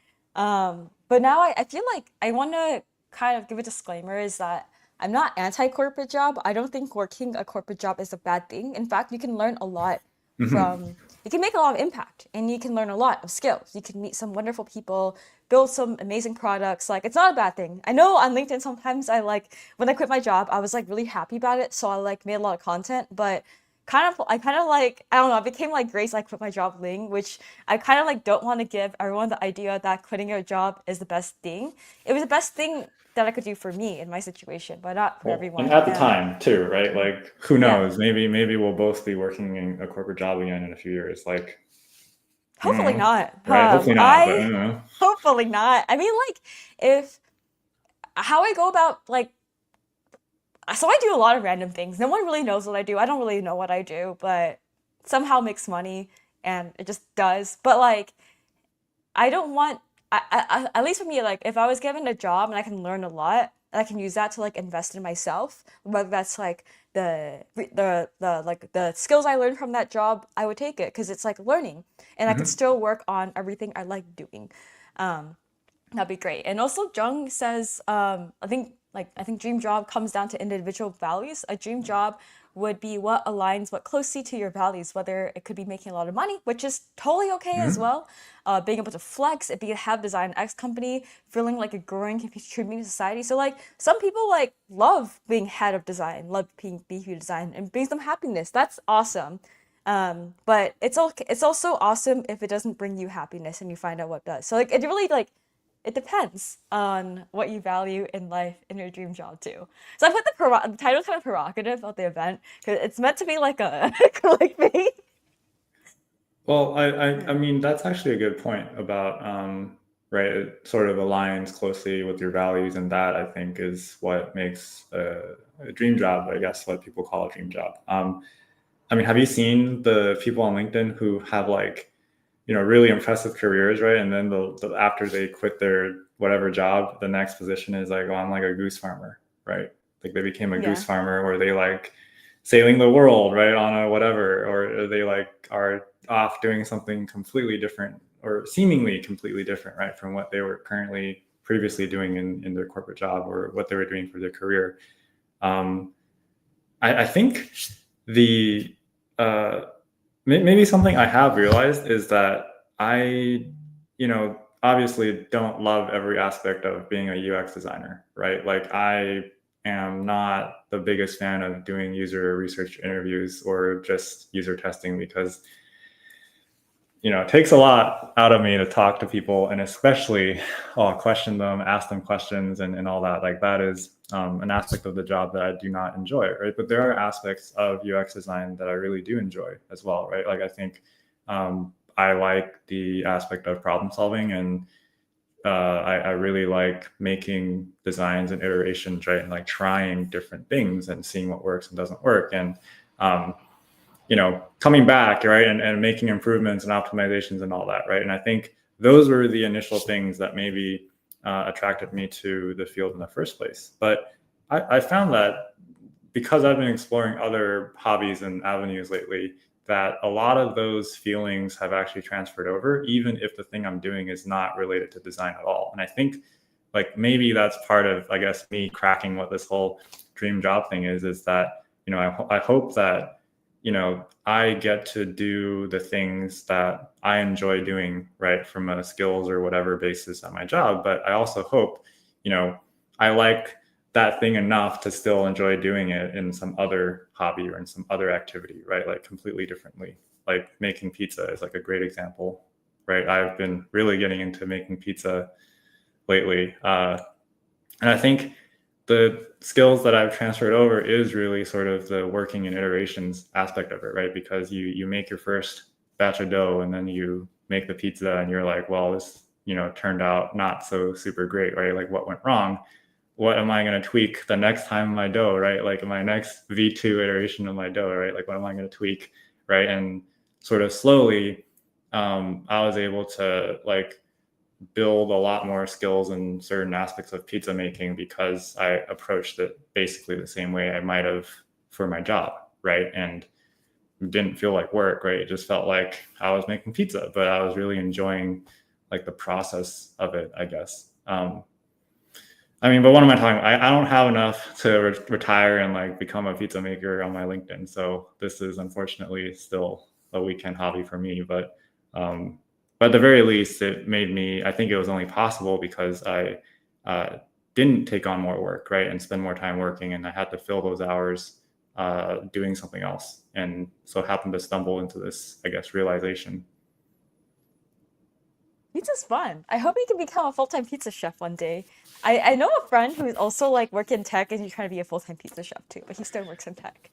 But now I feel like I want to kind of give a disclaimer is that I'm not anti-corporate job. I don't think working a corporate job is a bad thing. In fact, you can learn a lot Hmm. from, you can make a lot of impact and you can learn a lot of skills. You can meet some wonderful people, build some amazing products. Like it's not a bad thing. I know on LinkedIn sometimes I like when I quit my job, I was like really happy about it, so I like made a lot of content, but I kind of like I don't know, I became like Grace I quit my job Ling, which I kind of like don't want to give everyone the idea that quitting your job is the best thing. It was the best thing that I could do for me in my situation, but not for Well, and everyone. at the And time too, right? Like who yeah, knows? Maybe we'll both be working in a corporate job again in a few years. Like, I don't hopefully know, not. right? Hopefully not, but I I don't know. hopefully not. I mean, like if how I go about like so I do a lot of random things. No one really knows what I do. I don't really know what I do, but somehow makes money and it just does. But like I don't want at least for me, like if I was given a job and I can learn a lot and I can use that to like invest in myself, whether that's like the like the skills I learned from that job, I would take it because it's like learning and I could Hmm. still work on everything I like doing. Um, That'd be great. And also Jung says, I think dream job comes down to individual values. A dream job would be what aligns what closely to your values, whether it could be making a lot of money, which is totally okay as Hmm. well. Being able to flex, it be have design X company, feeling like a growing contributing to society. So like some people like love being head of design, love being VP design, and brings them happiness. That's awesome. But it's okay. It's also awesome if it doesn't bring you happiness and you find out what does. So like it really like it depends on what you value in life in your dream job too. So I put the title kind of provocative of the event because it's meant to be like a clickbait. Well, I Yeah. mean, that's actually a good point about, right, it sort of aligns closely with your values, and that I think is what makes a dream job, I guess, what people call a dream job. I mean, have you seen the people on LinkedIn who have like, really impressive careers, right? And then after they quit their whatever job, the next position is like, oh, I'm like a goose farmer, right? Like they became a goose Yeah. farmer, or they like sailing the world, right, on a whatever, or they like are off doing something completely different or seemingly completely different, right, from what they were currently previously doing in their corporate job or what they were doing for their career. Um, I think the uh, maybe something I have realized is that I, obviously don't love every aspect of being a UX designer, right? Like I am not the biggest fan of doing user research interviews or just user testing because it takes a lot out of me to talk to people, and especially question them, ask them questions, and all that. Like that is an aspect of the job that I do not enjoy, right? But there are aspects of UX design that I really do enjoy as well, right? Like I think I like the aspect of problem solving, and I really like making designs and iterations, right? And like trying different things and seeing what works and doesn't work. And um, coming back, right, and making improvements and optimizations and all that, right? And I think those were the initial things that maybe attracted me to the field in the first place. But I found that because I've been exploring other hobbies and avenues lately, that a lot of those feelings have actually transferred over, even if the thing I'm doing is not related to design at all. And I think like maybe that's part of, I guess, me cracking what this whole dream job thing is that, I hope that, I get to do the things that I enjoy doing, right, from a skills or whatever basis at my job. But I also hope, I like that thing enough to still enjoy doing it in some other hobby or in some other activity, right? Like completely differently. Like making pizza is like a great example, right? I've been really getting into making pizza lately. And I think the skills that I've transferred over is really sort of the working and iterations aspect of it, right? Because you make your first batch of dough and then you make the pizza and you're like, well, this, turned out not so super great, right? Like what went wrong? What am I going to tweak the next time my dough, right? Like my next V2 iteration of my dough, right? Like what am I going to tweak, right? And sort of slowly, I was able to like build a lot more skills in certain aspects of pizza making because I approached it basically the same way I might have for my job, right? And it didn't feel like work, right? It just felt like I was making pizza, but I was really enjoying like the process of it, I guess. I mean, but what am I talking about? I don't have enough to retire and like become a pizza maker on my LinkedIn. So this is unfortunately still a weekend hobby for me. Um, but at the very least, it made me, I think it was only possible because I uh, didn't take on more work, right? And spend more time working. And I had to fill those hours doing something else. And so happened to stumble into this, I guess, realization. Pizza's fun. I hope you can become a full-time pizza chef one day. I know a friend who's also like work in tech and he's trying to be a full-time pizza chef too, but he still works in tech.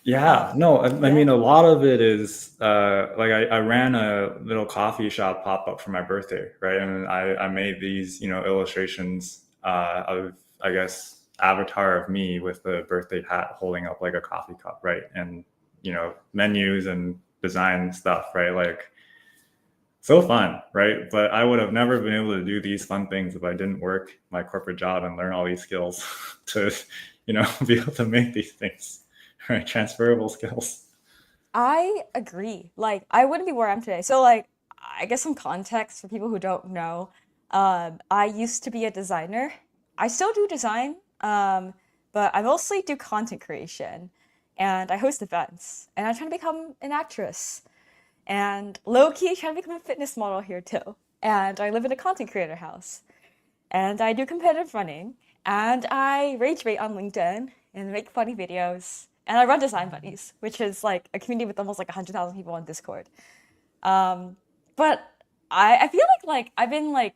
Yeah, no, I mean, Yeah. a lot of it is like I ran a little coffee shop pop up for my birthday, right? And I made these, illustrations of, I guess, avatar of me with the birthday hat holding up like a coffee cup, right? And, menus and design stuff, right? Like so fun, right? But I would have never been able to do these fun things if I didn't work my corporate job and learn all these skills to, be able to make these things, right? Transferable skills. I agree. Like, I wouldn't be where I am today. So, like, I guess some context for people who don't know. I used to be a designer. I still do design, but I mostly do content creation, and I host events. And I'm trying to become an actress, and low key trying to become a fitness model here too. And I live in a content creator house, and I do competitive running, and I rage bait on LinkedIn and make funny videos And I run Design Buddies, which is like a community with almost like 100,000 people on Discord. Um, but I feel like I've been like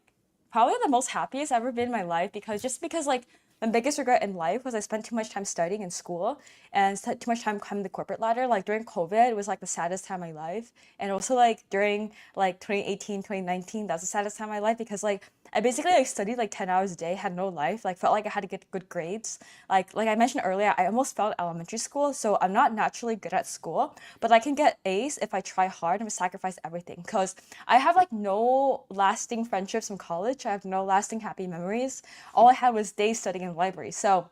probably the most happiest I've ever been in my life because like my biggest regret in life was I spent too much time studying in school and spent too much time climbing the corporate ladder. Like during COVID, it was like the saddest time of my life. And also like during like 2018, 2019, that's the saddest time of my life because like I basically like studied like 10 hours a day, had no life, like felt like I had to get good grades. Like I mentioned earlier, I almost failed elementary school, so I'm not naturally good at school, but I can get A's if I try hard and sacrifice everything. Because I have like no lasting friendships from college. I have no lasting happy memories. All I had was days studying in the library. So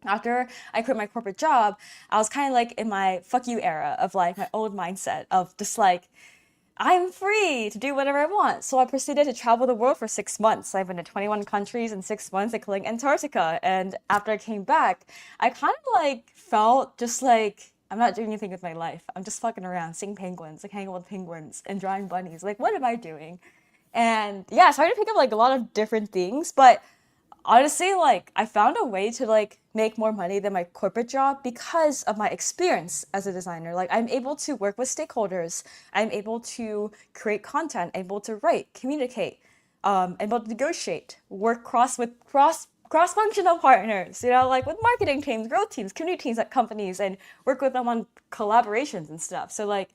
after I quit my corporate job, I was kind of like in my fuck you era of like my old mindset of just like I'm free to do whatever I want. So I proceeded to travel the world for 6 months. I've been to 21 countries in 6 months, including Antarctica. And after I came back, I kind of like felt just like I'm not doing anything with my life. I'm just fucking around, seeing penguins, like hanging with penguins and drawing bunnies. Like, what am I doing? And yeah, I started to pick up like a lot of different things, but honestly, like I found a way to like make more money than my corporate job because of my experience as a designer. Like I'm able to work with stakeholders, I'm able to create content, able to write, communicate, able to negotiate, work cross functional partners, you know, like with marketing teams, growth teams, community teams at companies, and work with them on collaborations and stuff. So like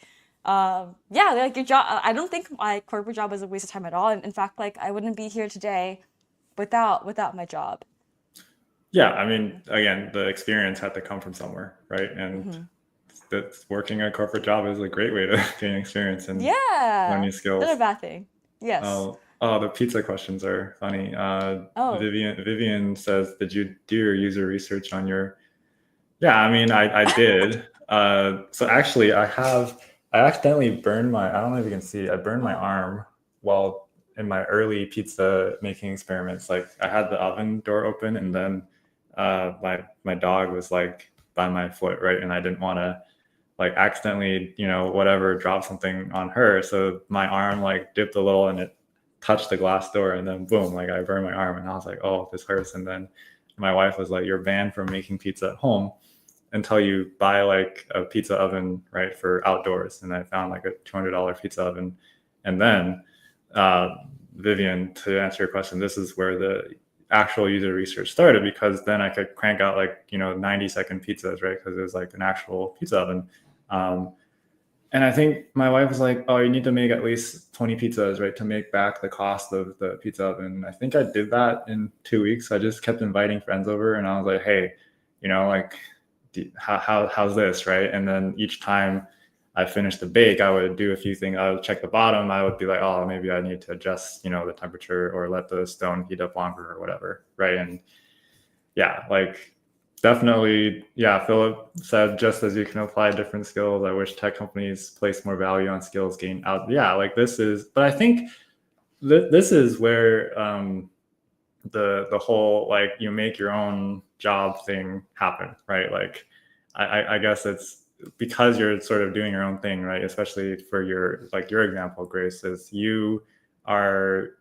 yeah, like your job, I don't think my corporate job was a waste of time at all. And in fact, like I wouldn't be here today without my job. Yeah, I mean, again, the experience had to come from somewhere, right? And Hmm. that's working a corporate job is a great way to gain experience and learn Yeah, new not a skills. bad thing. Yes. Oh, the pizza questions are funny. Oh, Vivian says, "Did you do your user research on your?" Yeah, I mean, I did. So actually, I accidentally burned my. I don't know if you can see. I burned my oh, arm while in my early pizza making experiments. Like I had the oven door open, and then my dog was like by my foot, right, and I didn't want to like accidentally, whatever, drop something on her. So my arm like dipped a little and it touched the glass door and then boom, like I burned my arm and I was like, oh, this hurts. And then my wife was like, you're banned from making pizza at home until you buy like a pizza oven, right, for outdoors. And I found like a $200 pizza oven. And then, uh, Vivian, to answer your question, this is where the actual user research started because then I could crank out like 90-second pizzas, right? Because it was like an actual pizza oven. Um, and I think my wife was like, "Oh, you need to make at least 20 pizzas, right, to make back the cost of the pizza oven." I think I did that in 2 weeks. I just kept inviting friends over, and I was like, "Hey, like, how's this, right?" And then each time I finished the bake, I would do a few things. I would check the bottom. I would be like, "Oh, maybe I need to adjust, the temperature or let the stone heat up longer or whatever," right? And yeah, like definitely, yeah. Philip said, just as you can apply different skills, I wish tech companies place more value on skills gained out. Yeah, like this is, but I think this is where the whole like you make your own job thing happen, right? Like I guess it's because you're sort of doing your own thing, right? Especially for your example, Grace, is you are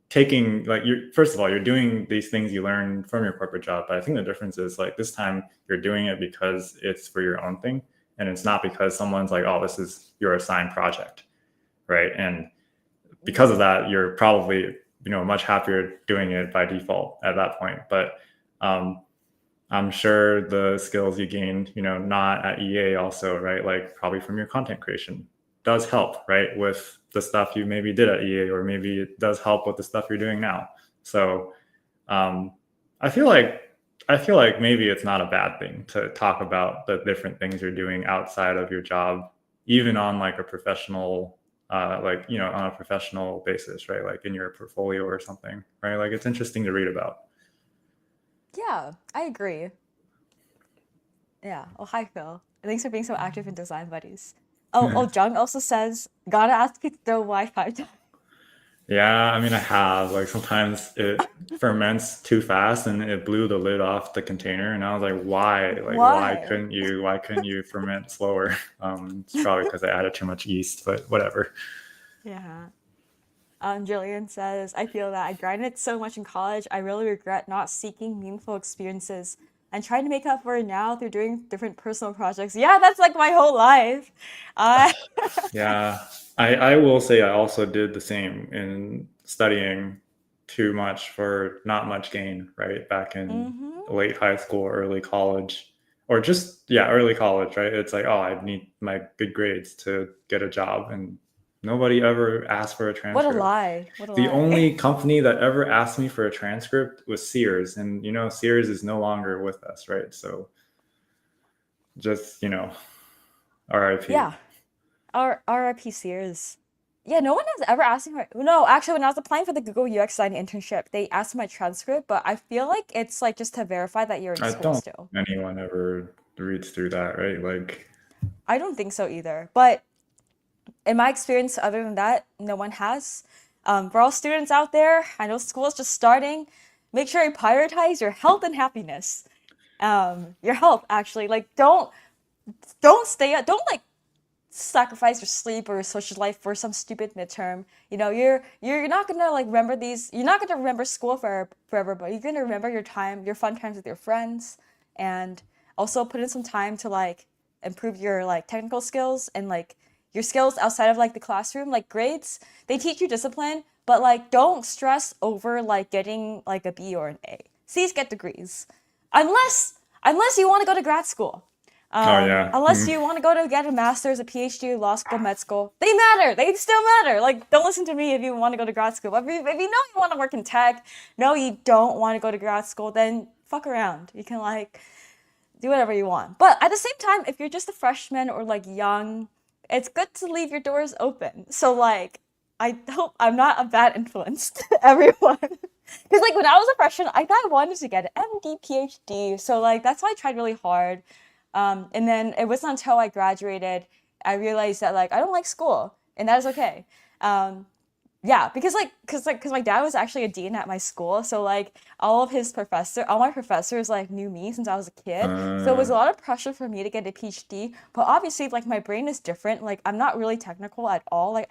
taking like you first of all you're doing these things you learn from your corporate job, but I think the difference is like this time you're doing it because it's for your own thing and it's not because someone's like, oh, this is your assigned project, right? And because of that you're probably much happier doing it by default at that point. But um, I'm sure the skills you gained, not at EA also, right? Like probably from your content creation does help, right? With the stuff you maybe did at EA, or maybe it does help with the stuff you're doing now. So um, I feel like maybe it's not a bad thing to talk about the different things you're doing outside of your job, even on like a professional, on a professional basis, right? Like in your portfolio or something, right? Like it's interesting to read about. yeah, I agree. Yeah. Oh, hi, Phil. Thanks for being so active in Design Buddies. Oh, Jung also says, gotta ask Pete the Wi-Fi time. Yeah, I mean, I have like sometimes it ferments too fast and it blew the lid off the container, and I was like, why? Like, why Why? couldn't you? Why couldn't you ferment slower? It's probably because I added too much yeast, but whatever. Yeah. Jillian says, I feel that I grinded so much in college. I really regret not seeking meaningful experiences and trying to make up for it now through doing different personal projects. Yeah, that's like my whole life. I Yeah, I will say I also did the same in studying too much for not much gain, right? Back in hmm late high school, early college, or just, yeah, early college, right? It's like, oh, I need my good grades to get a job, and nobody ever asked for a What a transcript. lie. What a The lie. only company that ever asked me for a transcript was Sears, and Sears is no longer with us, right? So just, RIP. Yeah. RIP Sears. Yeah, no one has ever asked me for, no, actually when I was applying for the Google UX design internship, they asked for my transcript, but I feel like it's like just to verify that you're in I school don't still. think anyone ever reads through that, right? Like, I don't think so either. But in my experience, other than that, no one has. For all students out there, I know school is just starting. Make sure you prioritize your health and happiness. Your health actually. Like don't stay up. Don't like sacrifice your sleep or your social life for some stupid midterm. You're not gonna like remember these. You're not gonna remember school forever, but you're gonna remember your time, your fun times with your friends, and also put in some time to like improve your like technical skills and like your skills outside of like the classroom. Like grades, they teach you discipline, but like don't stress over like getting like a B or an A. C's get degrees, unless you want to go to grad school. oh yeah, Unless you want to go to get a master's, a PhD, law school, med school, they matter. They still matter. Like, don't listen to me if you want to go to grad school. But if you know you want to work in tech, no, you don't want to go to grad school, then fuck around. You can like do whatever you want. But at the same time, if you're just a freshman or like young, it's good to leave your doors open. So like, I hope I'm not a bad influence to everyone. Because like when I was a freshman, I thought I wanted to get an MD, PhD. So like that's why I tried really hard. And then it wasn't until I graduated I realized that like I don't like school, and that is okay. Um, yeah, because my dad was actually a dean at my school, so like all my professors like knew me since I was a kid. So it was a uh, lot of pressure for me to get a PhD. But obviously, like my brain is different. Like I'm not really technical at all. Like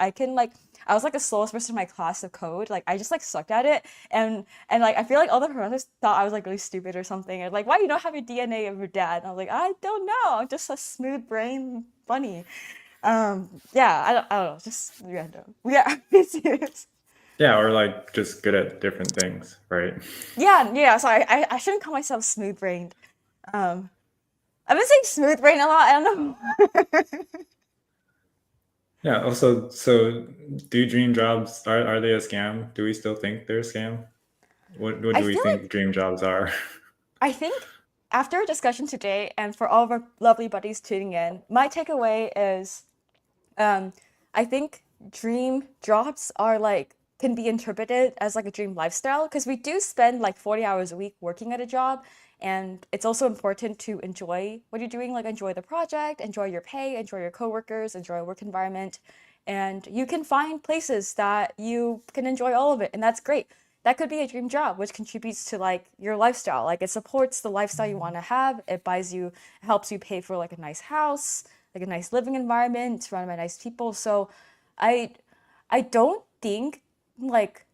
I was like the slowest person in my class of code. Like I just like sucked at it, and like I feel like all the professors thought I was like really stupid or something. And like, why you don't have your DNA of your dad? And I was like, I don't know. I'm just a smooth brain bunny. Yeah, I don't know, just random. Yeah, it's serious. yeah, or like just good at different things, right? Yeah, yeah. So I shouldn't call myself smooth brained. Um, I've been saying smooth brain a lot. I don't know. Yeah. Also, so do dream jobs are they a scam? Do we still think they're a scam? What I do we feel think like dream jobs are? I think after our discussion today, and for all of our lovely buddies tuning in, my takeaway is Um, I think dream jobs are like can be interpreted as like a dream lifestyle because we do spend like 40 hours a week working at a job, and it's also important to enjoy what you're doing, like enjoy the project, enjoy your pay, enjoy your coworkers, enjoy your work environment, and you can find places that you can enjoy all of it, and that's great. That could be a dream job, which contributes to like your lifestyle. Like it supports the lifestyle you want to have. It buys you, it helps you pay for like a nice house, like a nice living environment, surrounded by nice people. So I I don't think like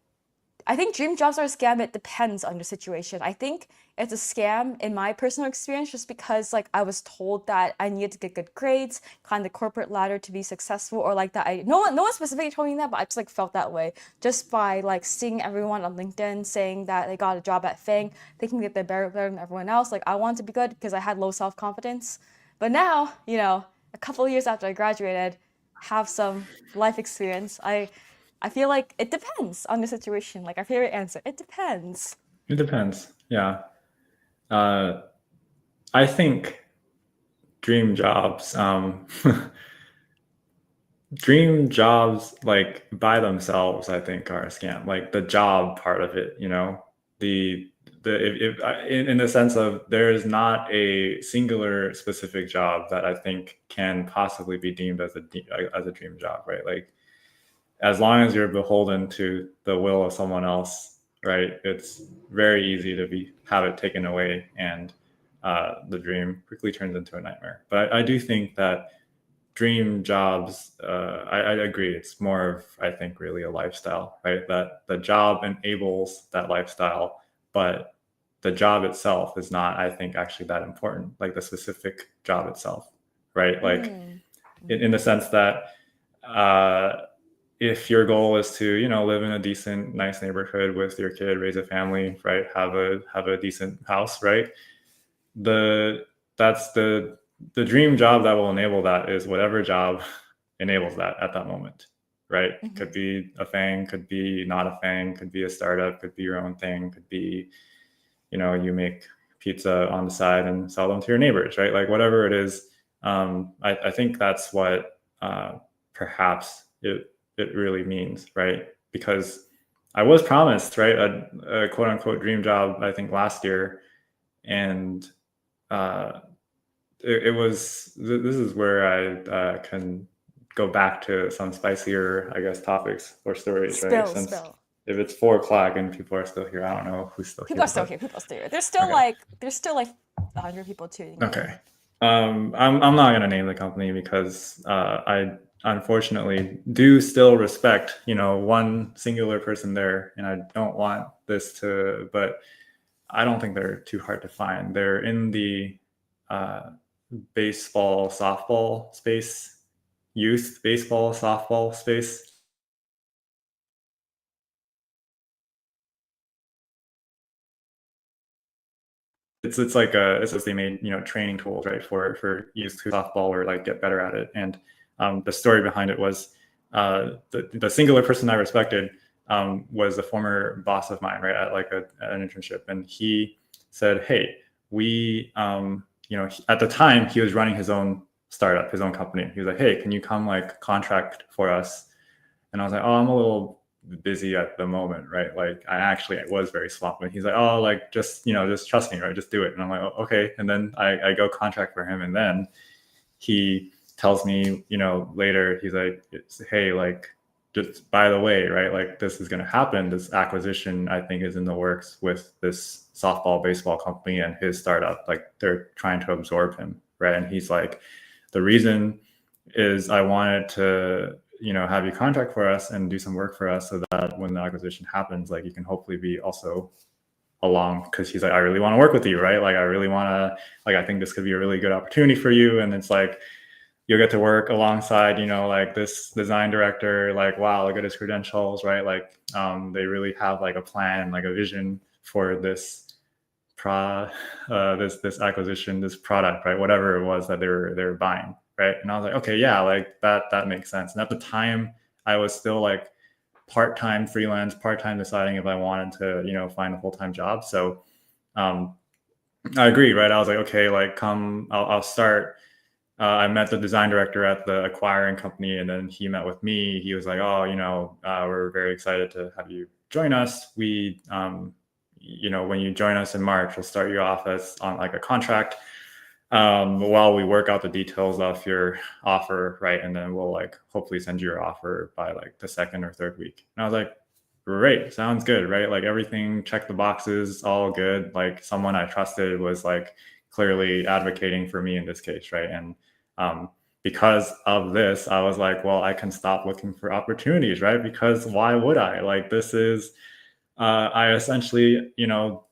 I think dream jobs are a scam. It depends on the situation. I think it's a scam in my personal experience just because like I was told that I needed to get good grades, climb the corporate ladder to be successful, or like that I no one specifically told me that, but I just like felt that way just by like seeing everyone on LinkedIn saying that they got a job at Fang, thinking that they're better than everyone else. Like I wanted to be good because I had low self-confidence. But now, a couple of years after I graduated, have some life experience, I feel like it depends on the situation. Like our favorite answer, it depends. It depends. Yeah. Uh, I think dream jobs. Dream jobs like by themselves I think are a scam, like the job part of it, the if in the sense of there is not a singular specific job that I think can possibly be deemed as a dream job, right? Like as long as you're beholden to the will of someone else, right, it's very easy to be have it taken away, and the dream quickly turns into a nightmare. But I do think that dream jobs, I agree, it's more of, I think, really a lifestyle, right? That the job enables that lifestyle, but the job itself is not, I think, actually that important, like the specific job itself, right? Like Mm. in the sense that if your goal is to, you know, live in a decent, nice neighborhood with your kid, raise a family, right, have a decent house, right, that's the dream job that will enable that is whatever job enables that at that moment, right? Mhm. Could be a FANG, could be not a FANG, could be a startup, could be your own thing, could be, you know, you make pizza on the side and sell them to your neighbors, right? Like whatever it is. I think that's what perhaps it really means, right? Because I was promised, right, a quote unquote dream job, I think last year, and uh, it was. This is where I can go back to some spicier, I guess, topics or stories, right? Spill, Since spill. if it's 4 o'clock and people are still here, I don't know who's still People here, are still but here. People are still here. okay. There's still like 100 people tuning Okay. in. I'm not gonna name the company because I unfortunately do still respect, you know, one singular person there, and I don't want this to. But I don't think they're too hard to find. They're in the uh, baseball, softball space, youth baseball, softball space. It's like it's they made, you know, training tools, right, for youth softball or like get better at it. And the story behind it was the singular person I respected was a former boss of mine, right, at like at an internship, and he said, "Hey, we you know, at the time he was running his own startup, his own company. He was like, hey, can you come like contract for us?" And I was like, oh, I'm a little busy at the moment, right? Like I was very swamped. And he's like, oh, like just, you know, just trust me, right? Just do it. And I'm like, oh, okay. And then I go contract for him. And then he tells me, you know, later, he's like, hey, like, just by the way, right? Like this is going to happen. This acquisition, I think, is in the works with this softball, baseball company and his startup. Like they're trying to absorb him, right? And he's like, the reason is I wanted to, you know, have you contract for us and do some work for us so that when the acquisition happens, like you can hopefully be also along, because he's like, I really want to work with you, right? Like I really want to, like I think this could be a really good opportunity for you. And it's like you'll get to work alongside, you know, like this design director, like wow, look at his credentials, right? Like they really have like a plan, like a vision for this this acquisition, this product, right? Whatever it was that they were buying, right? And I was like, okay, yeah, like that makes sense. And at the time, I was still like part-time freelance, part-time deciding if I wanted to, you know, find a full-time job. So um, I agreed, right? I was like, okay, like come, I'll start. I met the design director at the acquiring company, and then he met with me. He was like, oh, you know, we're very excited to have you join us. We you know, when you join us in March, we'll start you off as on like a contract while we work out the details of your offer, right? And then we'll like hopefully send you your offer by like the second or third week. And I was like, great, sounds good, right? Like everything checked the boxes, all good. Like someone I trusted was like clearly advocating for me in this case, right? And because of this, I was like, well, I can stop looking for opportunities, right? Because why would I? Like this is I essentially, you know,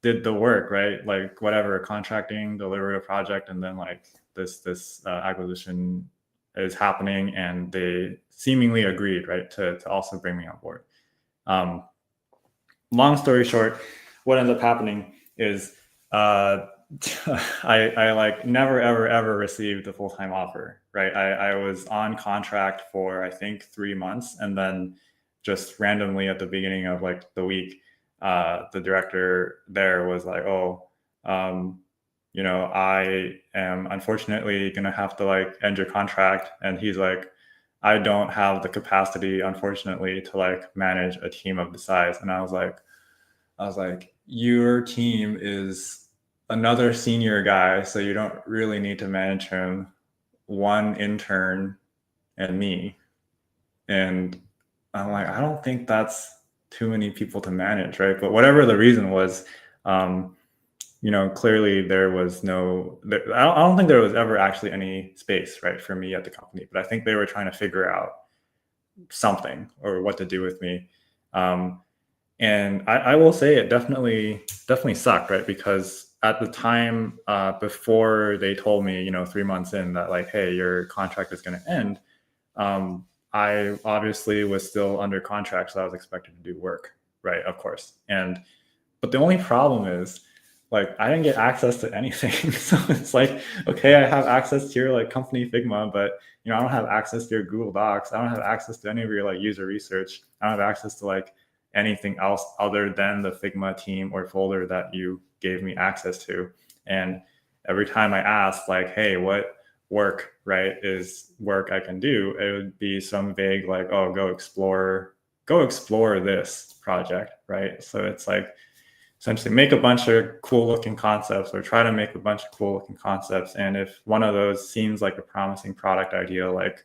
did the work, right? Like whatever, contracting, delivery a project, and then like this acquisition is happening, and they seemingly agreed, right, to also bring me on board. Um, Long story short, what ends up happening is I like never ever received a full-time offer, right? I was on contract for I think 3 months, and then just randomly at the beginning of like the week, the director there was like, oh, um, you know, I am unfortunately gonna have to like end your contract. And he's like, I don't have the capacity, unfortunately, to like manage a team of the size. And I was like, your team is another senior guy, so you don't really need to manage him. One intern and me. And I'm like, I don't think that's too many people to manage, right? But whatever the reason was, um, you know, clearly there was no, I don't think there was ever actually any space, right, for me at the company. But I think they were trying to figure out something or what to do with me. Um, And I will say it definitely sucked, right? Because at the time before they told me, 3 months in that like, hey, your contract is going to end, I obviously was still under contract, so I was expected to do work, right? Of course. But the only problem is like I didn't get access to anything. So it's like, okay, I have access to your like company Figma, but I don't have access to your Google Docs. I don't have access to any of your like user research. I don't have access to like anything else other than the Figma team or folder that you gave me access to. And every time I asked like, hey, what work, right, is work I can do, it would be some vague like, oh, go explore this project, right? So it's like essentially make a bunch of cool looking concepts or try to make a bunch of cool looking concepts. And if one of those seems like a promising product idea, like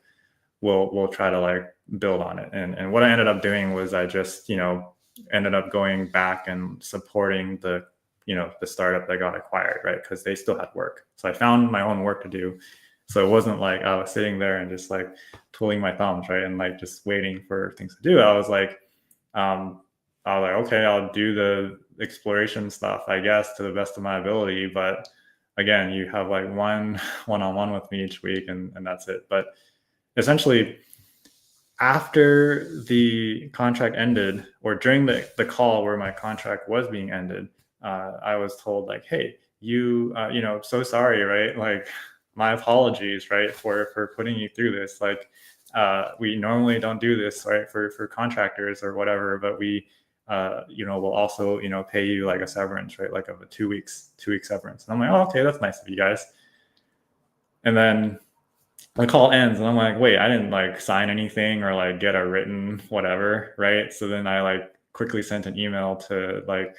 we'll try to like build on it. And what I ended up doing was I just, ended up going back and supporting the startup that got acquired, right? Because they still had work. So I found my own work to do. So it wasn't like I was sitting there and just like twiddling my thumbs, right? And like just waiting for things to do. Um, I was like, okay, I'll do the exploration stuff, I guess, to the best of my ability. But again, you have like one-on-one with me each week, and that's it. But essentially, after the contract ended, or during the call where my contract was being ended, I was told like, hey, so sorry, right? Like, my apologies, right, for putting you through this. Like, we normally don't do this, right, for contractors or whatever, but we will also, pay you like a severance, right? Like of a 2 week severance. And I'm like, oh, okay, that's nice of you guys. And then the call ends and I'm like, wait, I didn't like sign anything or like get a written whatever, right? So then I like quickly sent an email to like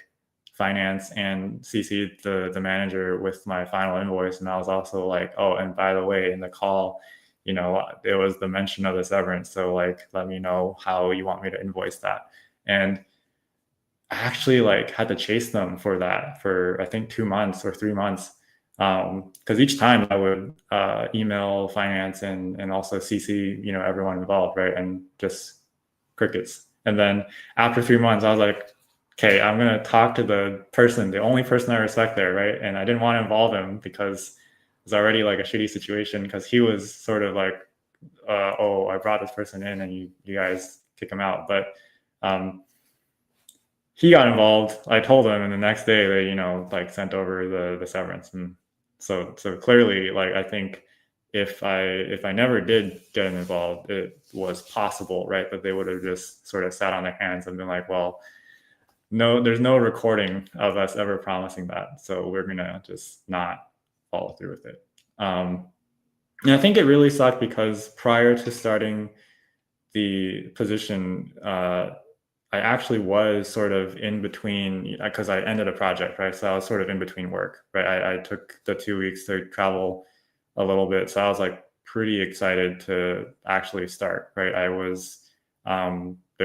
finance and CC'd the manager with my final invoice. And I was also like, oh, and by the way, in the call, it was the mention of the severance. So like, let me know how you want me to invoice that. And I actually like had to chase them for that for I think 2 months or 3 months, because each time I would email finance and also CC everyone involved, right, and just crickets. And then after 3 months, I was like, okay, I'm gonna talk to the only person I respect there, right? And I didn't want to involve him because it was already like a shitty situation because he was sort of like, oh, I brought this person in and you guys kick him out, but. He got involved. I told him, and the next day they, like sent over the severance, and so clearly, like I think if I never did get him involved, it was possible, right? But they would have just sort of sat on their hands and been like, well, no, there's no recording of us ever promising that, so we're gonna just not follow through with it. And I think it really sucked because prior to starting the position, I actually was sort of in between because I ended a project, right? So I was sort of in between work, right? I took the 2 weeks to travel a little bit. So I was like pretty excited to actually start, right? There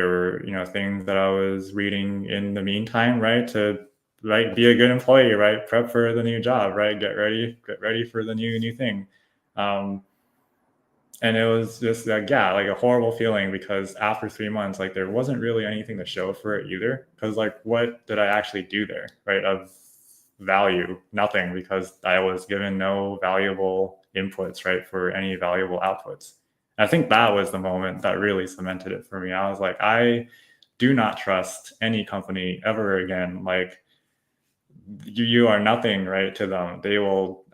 were, things that I was reading in the meantime, right? To like be a good employee, right? Prep for the new job, right? Get ready for the new thing. And it was just like, yeah, like a horrible feeling because after 3 months, like there wasn't really anything to show for it either. Because like, what did I actually do there, right? Of value, nothing, because I was given no valuable inputs, right, for any valuable outputs. I think that was the moment that really cemented it for me. I was like, I do not trust any company ever again. Like, you are nothing, right, to them. They will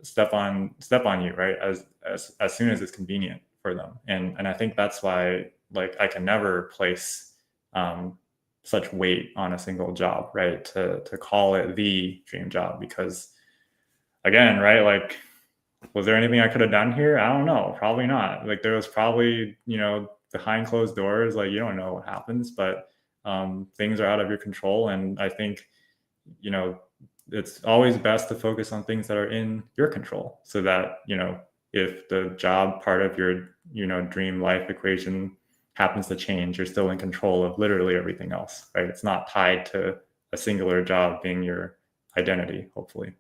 step on you, right, as soon as it's convenient for them. And I think that's why like I can never place such weight on a single job, right, to call it the dream job, because again, right, like, was there anything I could have done here? I don't know, probably not. Like there was probably behind closed doors, like you don't know what happens, but things are out of your control. And I think you know it's always best to focus on things that are in your control, so that if the job part of your dream life equation happens to change, you're still in control of literally everything else, right? It's not tied to a singular job being your identity, hopefully.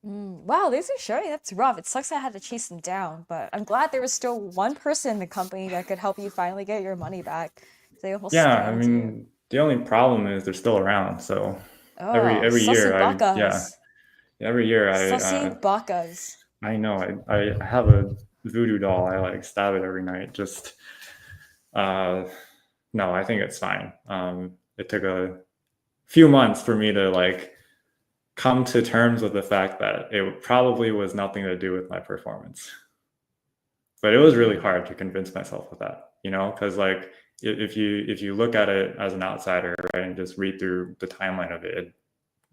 Wow, these are showing. That's rough. It sucks I had to chase them down, but I'm glad there was still one person in the company that could help you finally get your money back. They almost Yeah, I scammed you. mean, The only problem is they're still around. So Oh, every sussy year I yeah bakas. every year Sussy bakas. I know I have a voodoo doll. I like stab it every night. Just uh no, I think it's fine. It took a few months for me to like come to terms with the fact that it probably was nothing to do with my performance. But it was really Mm, hard to convince myself of that, you know, because like if you look at it as an outsider, right, and just read through the timeline of it, it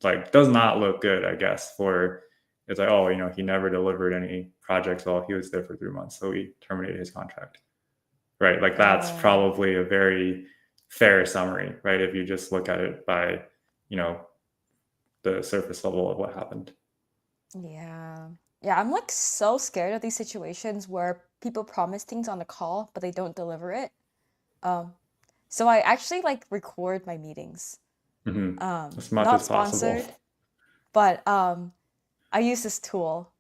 like does not look good, I guess. For it's like, oh, you know, he never delivered any projects while he was there for 3 months, so we terminated his contract, right? Like that's oh, probably a very fair summary, right? If you just look at it by, you know, the surface level of what happened. yeah. Yeah, I'm like so scared of these situations where people promise things on the call, but they don't deliver it. Um, so I actually like record my meetings. Hmm. As much Not as possible. sponsored, but I use this tool.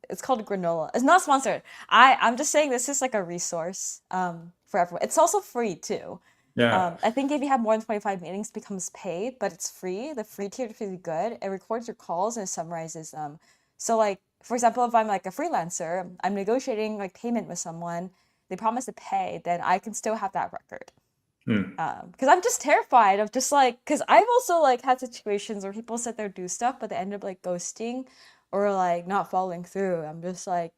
It's called Granola. It's not sponsored. I'm just saying this is like a resource for everyone. It's also free too. Yeah. I think if you have more than 25 meetings, it becomes paid, but it's free. The free tier is really good. It records your calls and it summarizes them. So like, for example, if I'm like a freelancer, I'm negotiating like payment with someone, they promise to pay, then I can still have that record. Hmm. Because I'm just terrified of just like, because I've also like had situations where people said they'll do stuff, but they end up like ghosting or like not following through. I'm just like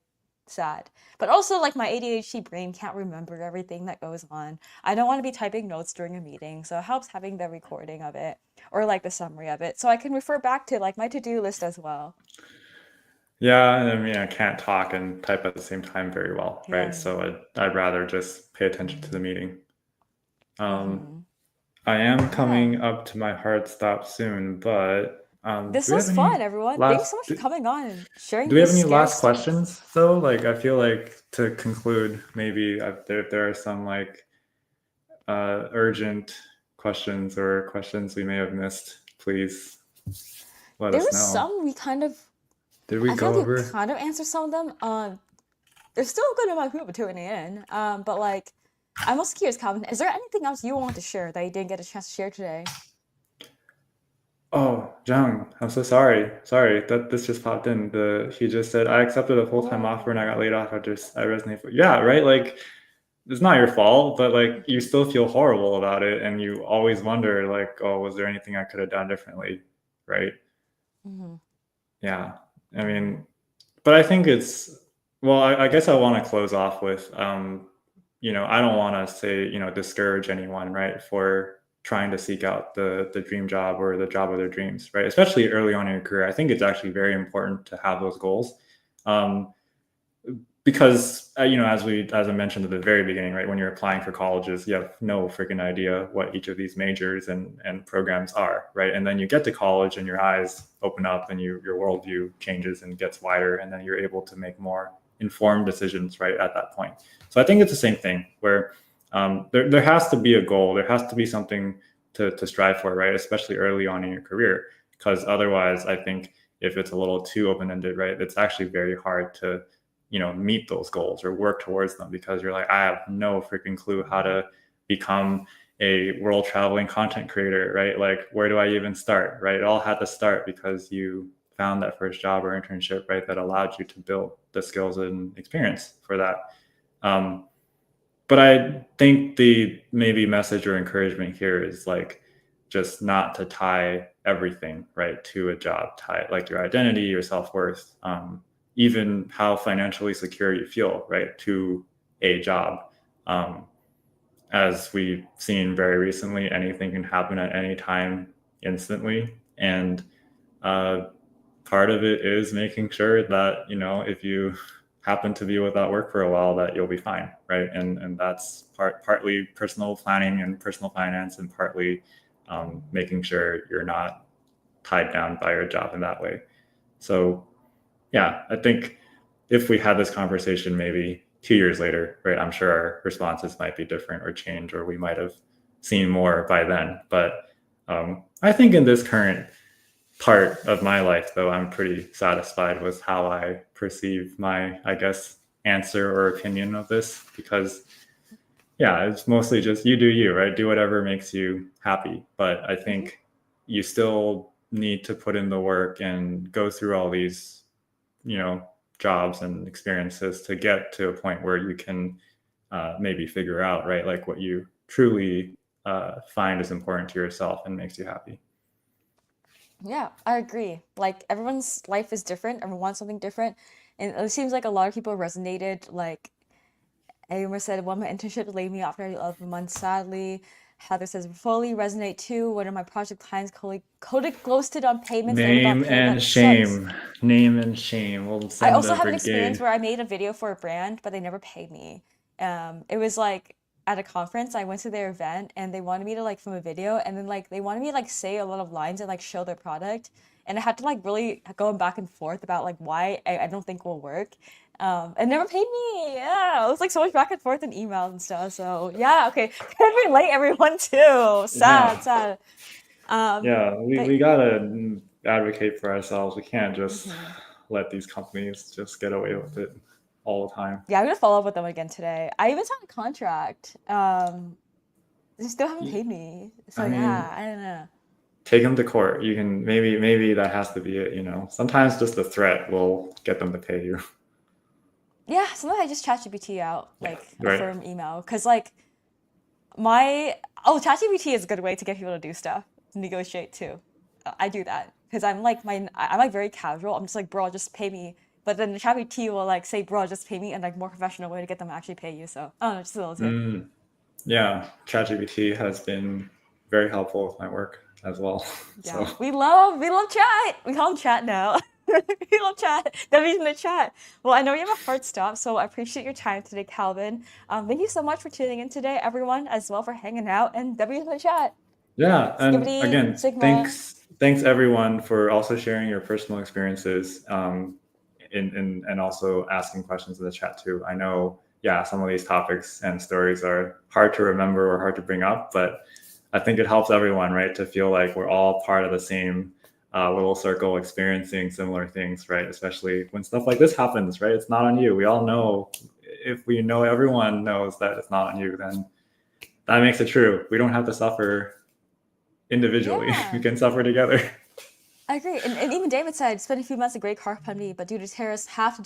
sad. But also like my ADHD brain can't remember everything that goes on. I don't want to be typing notes during a meeting, so it helps having the recording of it or like the summary of it, so I can refer back to like my to-do list as well. Yeah, I mean, I can't talk and type at the same time very well, right? Yeah. So I'd rather just pay attention to the Mm-hmm. meeting. Um, Mm-hmm. I am Yeah. coming up to my hard stop soon, but This do we have was fun, any everyone. Thanks last so much for coming on and sharing do we have these any scary last stories. questions though? Like, I feel like to conclude, maybe if there are some like urgent questions or questions we may have missed, please let There us was know. some we kind of, Did we I feel go like we over? kind of answered some of them. There's still a good amount of people tuning in. But like, I'm also curious, Calvin, is there anything else you want to share that you didn't get a chance to share today? Oh, Jung, I'm so sorry. Sorry that this just popped in. The He just said I accepted a full-time offer and I got Oh. laid off after I resonate. Yeah, right. Like it's not your fault, but like you still feel horrible about it, and you always wonder, like, oh, was there anything I could have done differently, right? Mm-hmm. Yeah. I Yeah. mean, but I think it's well. I guess I want to close off with, you know, I don't want to say, you know, discourage anyone, right, for trying to seek out the dream job or the job of their dreams, right? Especially early on in your career, I think it's actually very important to have those goals. Um, because you know, as I mentioned at the very beginning, right, when you're applying for colleges, you have no freaking idea what each of these majors and programs are, right? And then you get to college and your eyes open up and your worldview changes and gets wider, and then you're able to make more informed decisions right at that point. So I think it's the same thing where there has to be a goal, there has to be something to strive for, right? Especially early on in your career, because otherwise, I think if it's a little too open ended, right, it's actually very hard to, you know, meet those goals or work towards them, because you're like, I have no freaking clue how to become a world traveling content creator, right? Like, where do I even start, right? It all had to start because you found that first job or internship, right, that allowed you to build the skills and experience for that. um, but I think the maybe message or encouragement here is like just not to tie everything right to a job, tie like your identity, your self-worth, even how financially secure you feel, right, to a job. um, as we've seen very recently, anything can happen at any time instantly, and uh, part of it is making sure that, you know, if you happen to be without work for a while, that you'll be fine, right? And that's partly personal planning and personal finance, and partly making sure you're not tied down by your job in that way. So yeah, I think if we had this conversation maybe 2 years later, right, I'm sure our responses might be different or change, or we might have seen more by then. But I think in this current part of my life, though, I'm pretty satisfied with how I perceive my, I guess, answer or opinion of this, because yeah, it's mostly just you do you, right? Do whatever makes you happy. But I Hmm. think you still need to put in the work and go through all these, you know, jobs and experiences to get to a point where you can maybe figure out, right, like what you truly find is important to yourself and makes you happy. Yeah, I agree. Like everyone's life is different, everyone wants something different. And it seems like a lot of people resonated. Like Amer said, one of my internships laid me off after 11 months, sadly. Heather says, fully resonate too. One of my project clients coded ghosted on payments, never got Name paid. and That sucks. shame. Name and shame. We'll I send also the have an experience brigade. where I made a video for a brand, but they never paid me. It was like at a conference, I went to their event and they wanted me to like film a video and then like they wanted me to like say a lot of lines and like show their product. And I had to like really go back and forth about like why I don't think will work. And never paid me. Yeah, it was like so much back and forth in emails and stuff. So yeah, okay. Can relate everyone too. Yeah. Sad, sad. Yeah, But we gotta advocate for ourselves. We can't just mhm. let these companies just get away with it all the time. Yeah, I'm gonna follow up with them again today. I even signed a contract. They still haven't Y- paid me. So I yeah, mean, I don't know. take them to court. You can maybe that has to be it. You know, sometimes just a threat will get them to pay you. Yeah, sometimes I just chat GPT out Yeah, like a right. firm email because like my oh ChatGPT is a good way to get people to do stuff, negotiate too. I do that because I'm like very casual. I'm just like, bro, just pay me. But then the ChatGPT will like say, bro, just pay me, and like more professional way to get them to actually pay you. So I don't know, just a little tip. Mm, yeah, ChatGPT has been very helpful with my work as well. So Yeah, we love chat. We call him chat now. We love chat. Debbie's in the chat. Well, I know you have a hard stop, so I appreciate your time today, Calvin. Thank you so much for tuning in today, everyone, as well for hanging out. And Debbie's in the chat. yeah, and Skibbity, again, Sigma. thanks everyone for also sharing your personal experiences, and also asking questions in the chat too. I know, yeah, some of these topics and stories are hard to remember or hard to bring up, but I think it helps everyone, right, to feel like we're all part of the same little circle, experiencing similar things, right? Especially when stuff like this happens, right? It's not on you. We all know, if we know everyone knows that it's not on you, then that makes it true. We don't have to suffer individually. We Yeah, can suffer together. I agree. And even David said, spent a few months at Great Car Company, but due to tariffs, half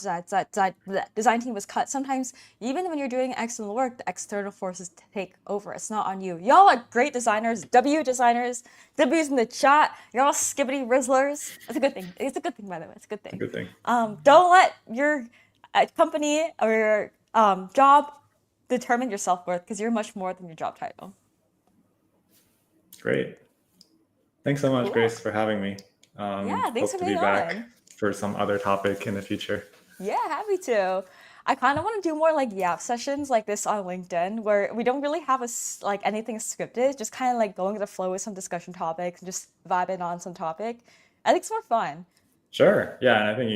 the design team was cut. Sometimes, even when you're doing excellent work, the external forces take over. It's not on you. Y'all are great designers, W designers. W's in the chat. You're all skibbity rizzlers. That's a good thing. It's a good thing, by the way. It's a good It's a thing. good thing. Don't let your company or your job determine your self worth because you're much more than your job title. Great. Thanks so much, Cool. Grace, for having me. Yeah, thanks Hope for to be being back on. for some other topic in the future. Yeah, happy to. I kind of want to do more like Yap sessions like this on LinkedIn where we don't really have like anything scripted, just kind of like going with the flow with some discussion topics and just vibing on some topic. I think it's more fun. Sure. Yeah, and I think